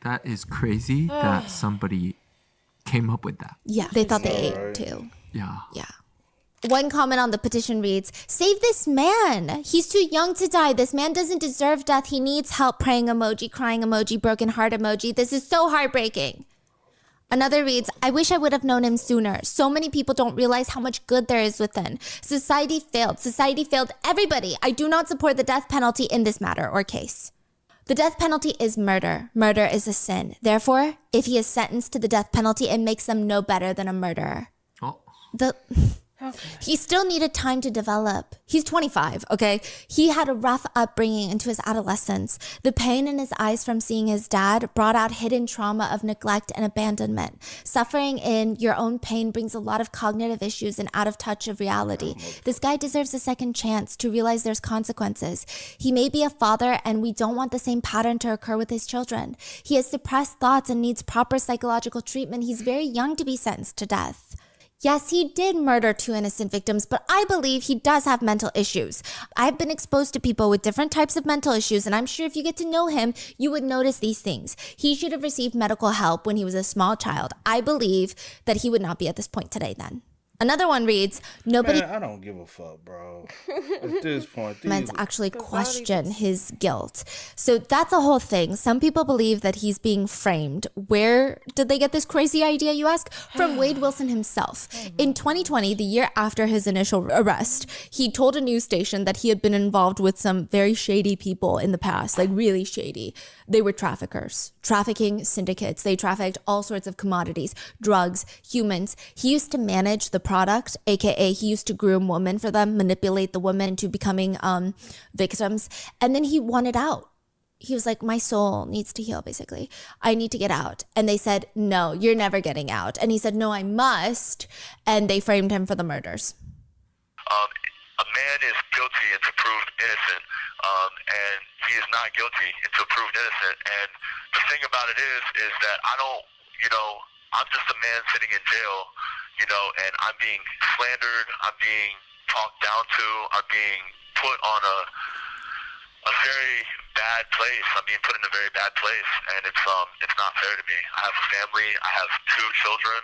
D: That is crazy that somebody came up with that.
E: Yeah, they thought they ate too.
D: Yeah.
E: Yeah. One comment on the petition reads, "Save this man. He's too young to die. This man doesn't deserve death. He needs help." Praying emoji, crying emoji, broken heart emoji. This is so heartbreaking. Another reads, "I wish I would have known him sooner. So many people don't realize how much good there is within. Society failed. Society failed everybody. I do not support the death penalty in this matter or case." The death penalty is murder. Murder is a sin. Therefore, if he is sentenced to the death penalty, it makes them no better than a murderer.
D: Oh.
E: He still needed time to develop. He's 25, okay? He had a rough upbringing into his adolescence. The pain in his eyes from seeing his dad brought out hidden trauma of neglect and abandonment. Suffering in your own pain brings a lot of cognitive issues and out of touch of reality. This guy deserves a second chance to realize there's consequences. He may be a father, and we don't want the same pattern to occur with his children. He has suppressed thoughts and needs proper psychological treatment. He's very young to be sentenced to death. Yes, he did murder 2 innocent victims, but I believe he does have mental issues. I've been exposed to people with different types of mental issues, and I'm sure if you get to know him, you would notice these things. He should have received medical help when he was a small child. I believe that he would not be at this point today then. Another one reads, "Nobody..."
B: Man, I don't give a fuck, bro. At this point,
E: actually question his guilt. So that's a whole thing. Some people believe that he's being framed. Where did they get this crazy idea, you ask? From Wade Wilson himself. In 2020, the year after his initial arrest, he told a news station that he had been involved with some very shady people in the past, like really shady. They were traffickers, trafficking syndicates. They trafficked all sorts of commodities, drugs, humans. He used to manage the product, aka he used to groom women for them, manipulate the women into becoming victims, and then he wanted out. He was like, "My soul needs to heal, basically. I need to get out." And they said, "No, you're never getting out." And he said, "No, I must." And they framed him for the murders.
M: A man is guilty until proved innocent, and he is not guilty until proved innocent. And the thing about it is that I don't, I'm just a man sitting in jail, and I'm being slandered, I'm being talked down to, I'm being put on a very bad place. I'm being put in a very bad place, and it's not fair to me. I have a family, I have 2 children.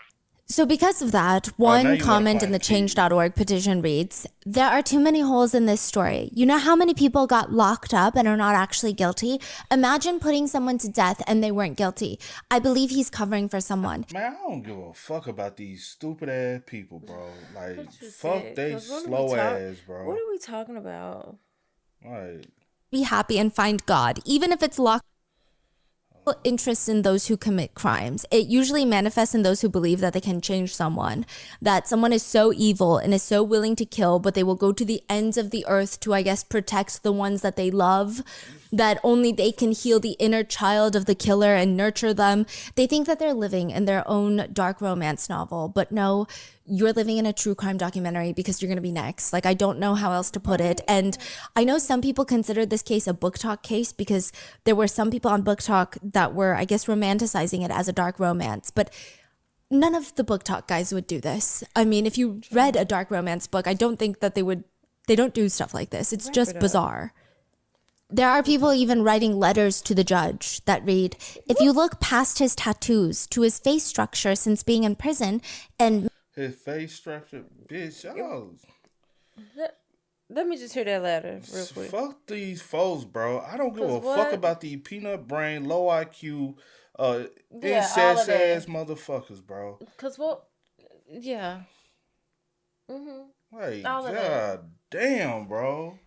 E: So because of that, one comment in the change.org petition reads, "There are too many holes in this story. You know how many people got locked up and are not actually guilty? Imagine putting someone to death and they weren't guilty. I believe he's covering for someone."
B: Man, I don't give a fuck about these stupid ass people, bro. Like, fuck they slow ass, bro.
C: What are we talking about?
B: Like,
E: be happy and find God, even if it's locked. Interest in those who commit crimes. It usually manifests in those who believe that they can change someone, that someone is so evil and is so willing to kill, but they will go to the ends of the earth to, I guess, protect the ones that they love, that only they can heal the inner child of the killer and nurture them. They think that they're living in their own dark romance novel, but no, you're living in a true crime documentary because you're going to be next. Like, I don't know how else to put it. And I know some people consider this case a book talk case because there were some people on book talk that were, I guess, romanticizing it as a dark romance. But none of the book talk guys would do this. I mean, if you read a dark romance book, I don't think that they don't do stuff like this. It's just bizarre. There are people even writing letters to the judge that read, "If you look past his tattoos to his face structure since being in prison and..."
B: His face structure, bitch, y'all.
C: Let me just hear that letter real quick.
B: Fuck these foes, bro. I don't give a fuck about these peanut brain, low IQ, incest ass motherfuckers, bro.
C: Yeah. Mm-hmm.
B: Like, god damn, bro.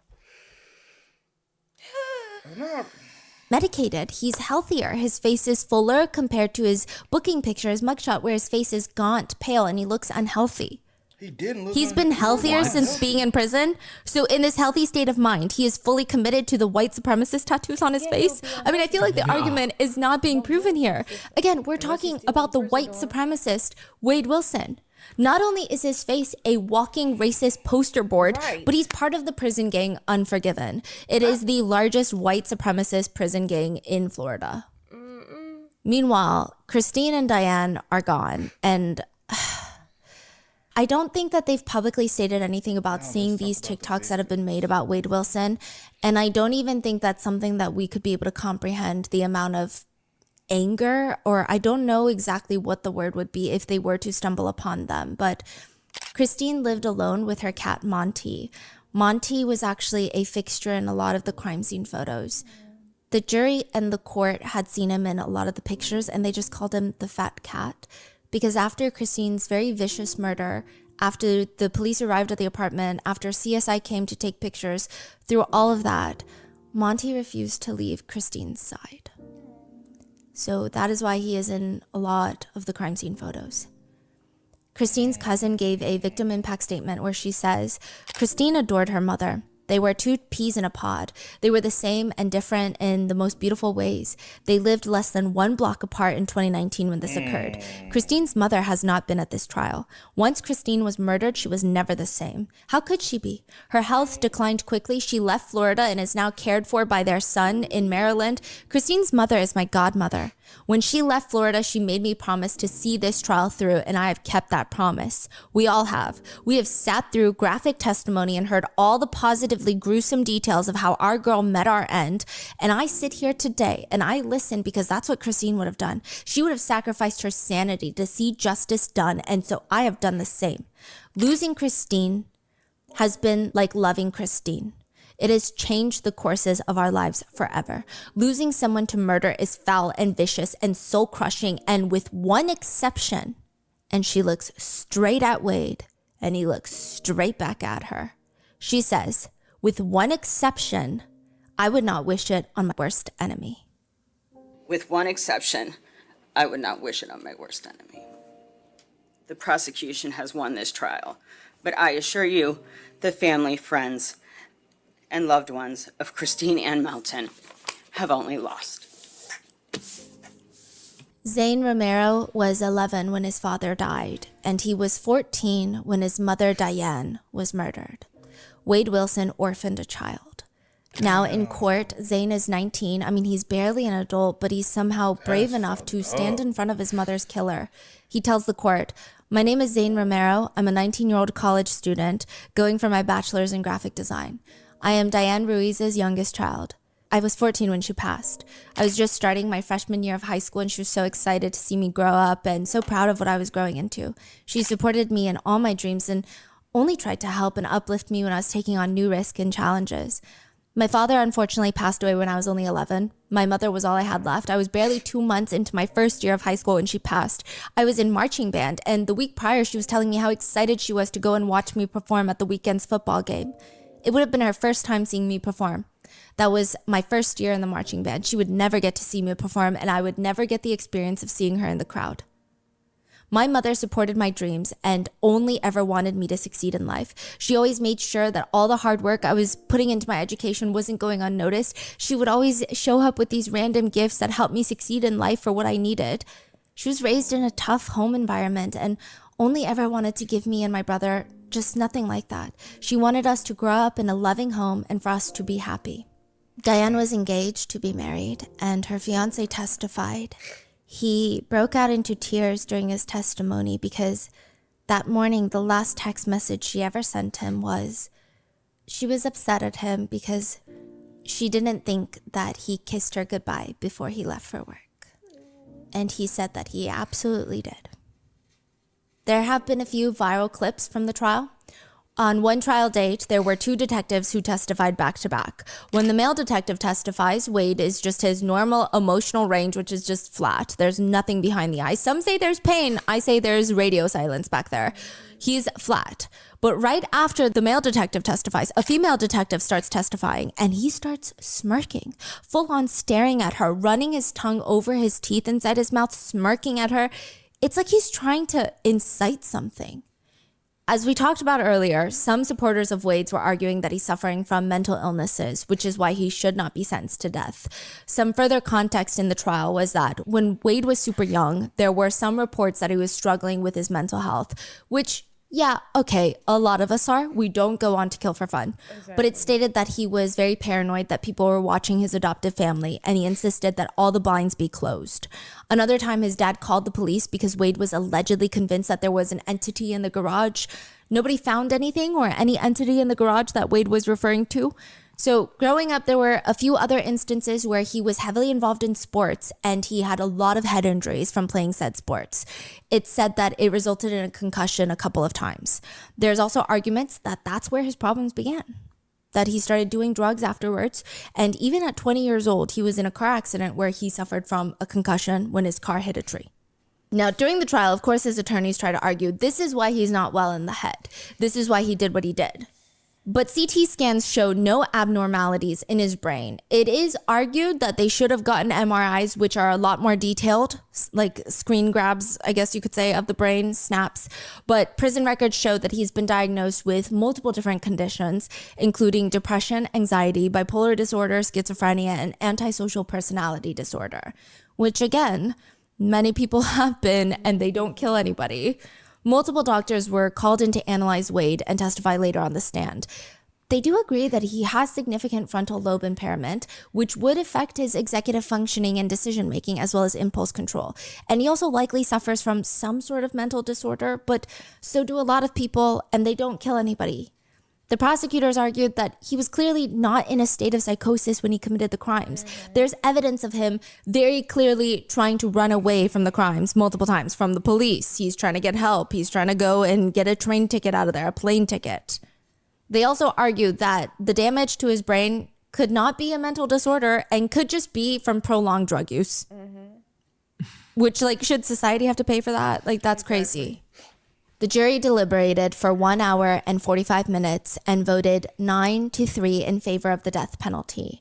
E: Medicated, he's healthier. His face is fuller compared to his booking picture, his mugshot, where his face is gaunt, pale, and he looks unhealthy.
B: He didn't look.
E: He's been healthier since being in prison. So in this healthy state of mind, he is fully committed to the white supremacist tattoos on his face. I mean, I feel like the argument is not being proven here. Again, we're talking about the white supremacist Wade Wilson. Not only is his face a walking racist poster board,
C: Right.
E: but he's part of the prison gang Unforgiven. It is the largest white supremacist prison gang in Florida. Meanwhile, Christine and Diane are gone, and I don't think that they've publicly stated anything about seeing these TikToks that have been made about Wade Wilson, and I don't even think that's something that we could be able to comprehend the amount of anger, or I don't know exactly what the word would be if they were to stumble upon them. But Christine lived alone with her cat Monty. Monty was actually a fixture in a lot of the crime scene photos. The jury and the court had seen him in a lot of the pictures, and they just called him the fat cat because after Christine's very vicious murder, after the police arrived at the apartment, after CSI came to take pictures, through all of that, Monty refused to leave Christine's side. So that is why he is in a lot of the crime scene photos. Christine's cousin gave a victim impact statement where she says, Christine adored her mother. They were two peas in a pod. They were the same and different in the most beautiful ways. They lived less than 1 block apart in 2019 when this occurred. Christine's mother has not been at this trial. Once Christine was murdered, she was never the same. How could she be? Her health declined quickly. She left Florida and is now cared for by their son in Maryland. Christine's mother is my godmother. When she left Florida, she made me promise to see this trial through, and I have kept that promise. We all have. We have sat through graphic testimony and heard all the positively gruesome details of how our girl met our end, and I sit here today and I listen because that's what Christine would have done. She would have sacrificed her sanity to see justice done, and so I have done the same. Losing Christine has been like loving Christine. It has changed the courses of our lives forever. Losing someone to murder is foul and vicious and soul crushing, and with one exception, and she looks straight at Wade and he looks straight back at her. She says, with one exception, I would not wish it on my worst enemy.
N: With one exception, I would not wish it on my worst enemy. The prosecution has won this trial, but I assure you, the family, friends, and loved ones of Christine Ann Melton have only lost.
E: Zane Romero was 11 when his father died, and he was 14 when his mother Diane was murdered. Wade Wilson orphaned a child. Now in court, Zane is 19. I mean, he's barely an adult, but he's somehow brave enough to stand in front of his mother's killer. He tells the court, "My name is Zane Romero. I'm a 19-year-old college student going for my bachelor's in graphic design. I am Diane Ruiz's youngest child. I was 14 when she passed. I was just starting my freshman year of high school, and she was so excited to see me grow up and so proud of what I was growing into. She supported me in all my dreams and only tried to help and uplift me when I was taking on new risks and challenges. My father unfortunately passed away when I was only 11. My mother was all I had left. I was barely 2 months into my first year of high school when she passed. I was in marching band, and the week prior she was telling me how excited she was to go and watch me perform at the weekend's football game. It would have been her first time seeing me perform. That was my first year in the marching band. She would never get to see me perform, and I would never get the experience of seeing her in the crowd. My mother supported my dreams and only ever wanted me to succeed in life. She always made sure that all the hard work I was putting into my education wasn't going unnoticed. She would always show up with these random gifts that helped me succeed in life for what I needed. She was raised in a tough home environment and only ever wanted to give me and my brother just nothing like that. She wanted us to grow up in a loving home and for us to be happy. Diane was engaged to be married, and her fiancé testified. He broke out into tears during his testimony because that morning, the last text message she ever sent him was, she was upset at him because she didn't think that he kissed her goodbye before he left for work. And he said that he absolutely did. There have been a few viral clips from the trial. On one trial date, there were 2 detectives who testified back to back. When the male detective testifies, Wade is just his normal emotional range, which is just flat. There's nothing behind the eyes. Some say there's pain. I say there's radio silence back there. He's flat. But right after the male detective testifies, a female detective starts testifying, and he starts smirking, full on staring at her, running his tongue over his teeth inside his mouth, smirking at her. It's like he's trying to incite something. As we talked about earlier, some supporters of Wade's were arguing that he's suffering from mental illnesses, which is why he should not be sentenced to death. Some further context in the trial was that when Wade was super young, there were some reports that he was struggling with his mental health, which, yeah, okay, a lot of us are. We don't go on to kill for fun. Exactly. But it stated that he was very paranoid that people were watching his adoptive family, and he insisted that all the blinds be closed. Another time, his dad called the police because Wade was allegedly convinced that there was an entity in the garage. Nobody found anything or any entity in the garage that Wade was referring to. So growing up, there were a few other instances where he was heavily involved in sports and he had a lot of head injuries from playing said sports. It's said that it resulted in a concussion a couple of times. There's also arguments that that's where his problems began, that he started doing drugs afterwards. And even at 20 years old, he was in a car accident where he suffered from a concussion when his car hit a tree. Now, during the trial, of course, his attorneys try to argue this is why he's not well in the head. This is why he did what he did. But CT scans showed no abnormalities in his brain. It is argued that they should have gotten MRIs, which are a lot more detailed, like screen grabs, I guess you could say, of the brain, snaps. But prison records show that he's been diagnosed with multiple different conditions, including depression, anxiety, bipolar disorder, schizophrenia, and antisocial personality disorder, which again, many people have been, and they don't kill anybody. Multiple doctors were called in to analyze Wade and testify later on the stand. They do agree that he has significant frontal lobe impairment, which would affect his executive functioning and decision-making as well as impulse control. And he also likely suffers from some sort of mental disorder, but so do a lot of people, and they don't kill anybody. The prosecutors argued that he was clearly not in a state of psychosis when he committed the crimes. There's evidence of him very clearly trying to run away from the crimes multiple times from the police. He's trying to get help. He's trying to go and get a train ticket out of there, a plane ticket. They also argued that the damage to his brain could not be a mental disorder and could just be from prolonged drug use. Which, like, should society have to pay for that? Like, that's crazy. The jury deliberated for 1 hour and 45 minutes and voted 9-3 in favor of the death penalty.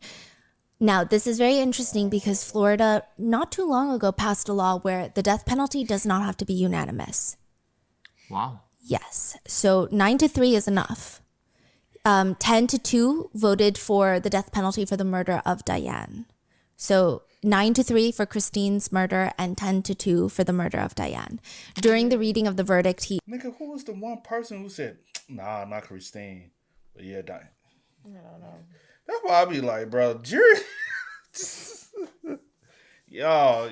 E: Now, this is very interesting because Florida not too long ago passed a law where the death penalty does not have to be unanimous.
D: Wow.
E: Yes. So 9-3 is enough. 10-2 voted for the death penalty for the murder of Diane. So 9-3 for Christine's murder and 10-2 for the murder of Diane. During the reading of the verdict,
B: Nigga, who was the one person who said, nah, not Christine, but yeah, Diane?
C: I don't know.
B: That's why I be like, bro, jury. Y'all.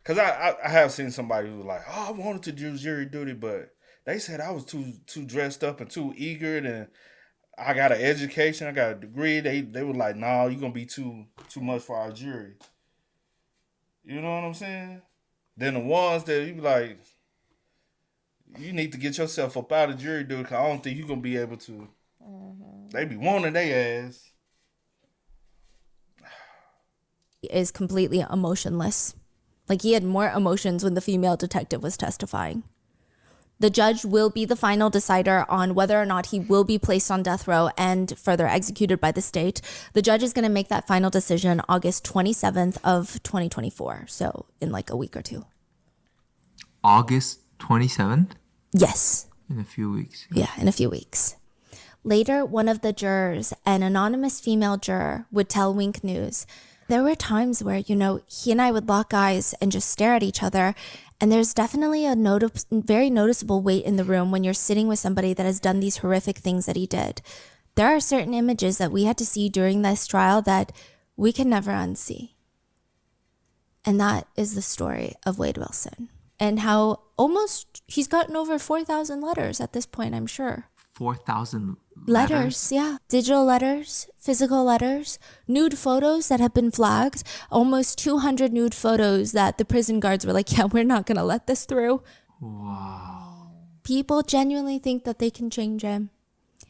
B: Because I have seen somebody who was like, oh, I wanted to do jury duty, but they said I was too dressed up and too eager, and I got an education, I got a degree. They were like, nah, you're going to be too much for our jury. You know what I'm saying? Then the ones that you be like, you need to get yourself up out of jury duty because I don't think you're going to be able to. They be wanting their ass.
E: is completely emotionless. Like, he had more emotions when the female detective was testifying. The judge will be the final decider on whether or not he will be placed on death row and further executed by the state. The judge is going to make that final decision August 27th of 2024. So in like a week or two.
D: August 27th?
E: Yes.
D: In a few weeks.
E: Yeah, in a few weeks. Later, one of the jurors, an anonymous female juror, would tell Wink News, there were times where, you know, he and I would lock eyes and just stare at each other. And there's definitely a very noticeable weight in the room when you're sitting with somebody that has done these horrific things that he did. There are certain images that we had to see during this trial that we can never unsee. And that is the story of Wade Wilson. And how almost he's gotten over 4,000 letters at this point, I'm sure.
D: 4,000
E: letters, yeah. Digital letters, physical letters, nude photos that have been flagged. Almost 200 nude photos that the prison guards were like, yeah, we're not going to let this through.
D: Wow.
E: People genuinely think that they can change him.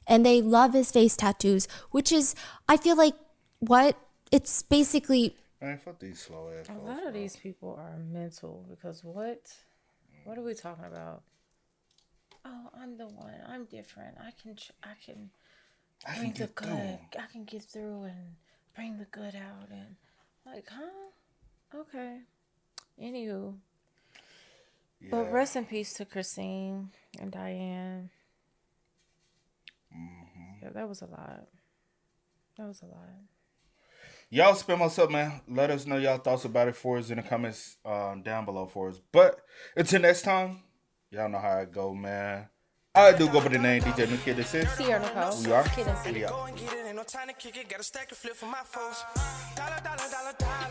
E: And they love his face tattoos, which is, I feel like, what? It's basically...
B: Man, fuck these slow ass
C: A lot of these people are mental because what are we talking about? Oh, I'm the one. I'm different. I can bring the good. I can get through and bring the good out and like, huh? Okay. Anywho. But rest in peace to Christine and Diane. Yeah, that was a lot. That was a lot.
B: Y'all spam us up, man. Let us know y'all thoughts about it for us in the comments down below for us. But until next time, y'all know how it go, man. I do go by the name DJ New Kid. This is
C: Sierra Nicole.
B: We are.
C: Kid and C.
B: We out.
A: Go and get it, ain't no time to kick it. Gotta stack a flip for my foes. Dollar, dollar, dollar, dollar.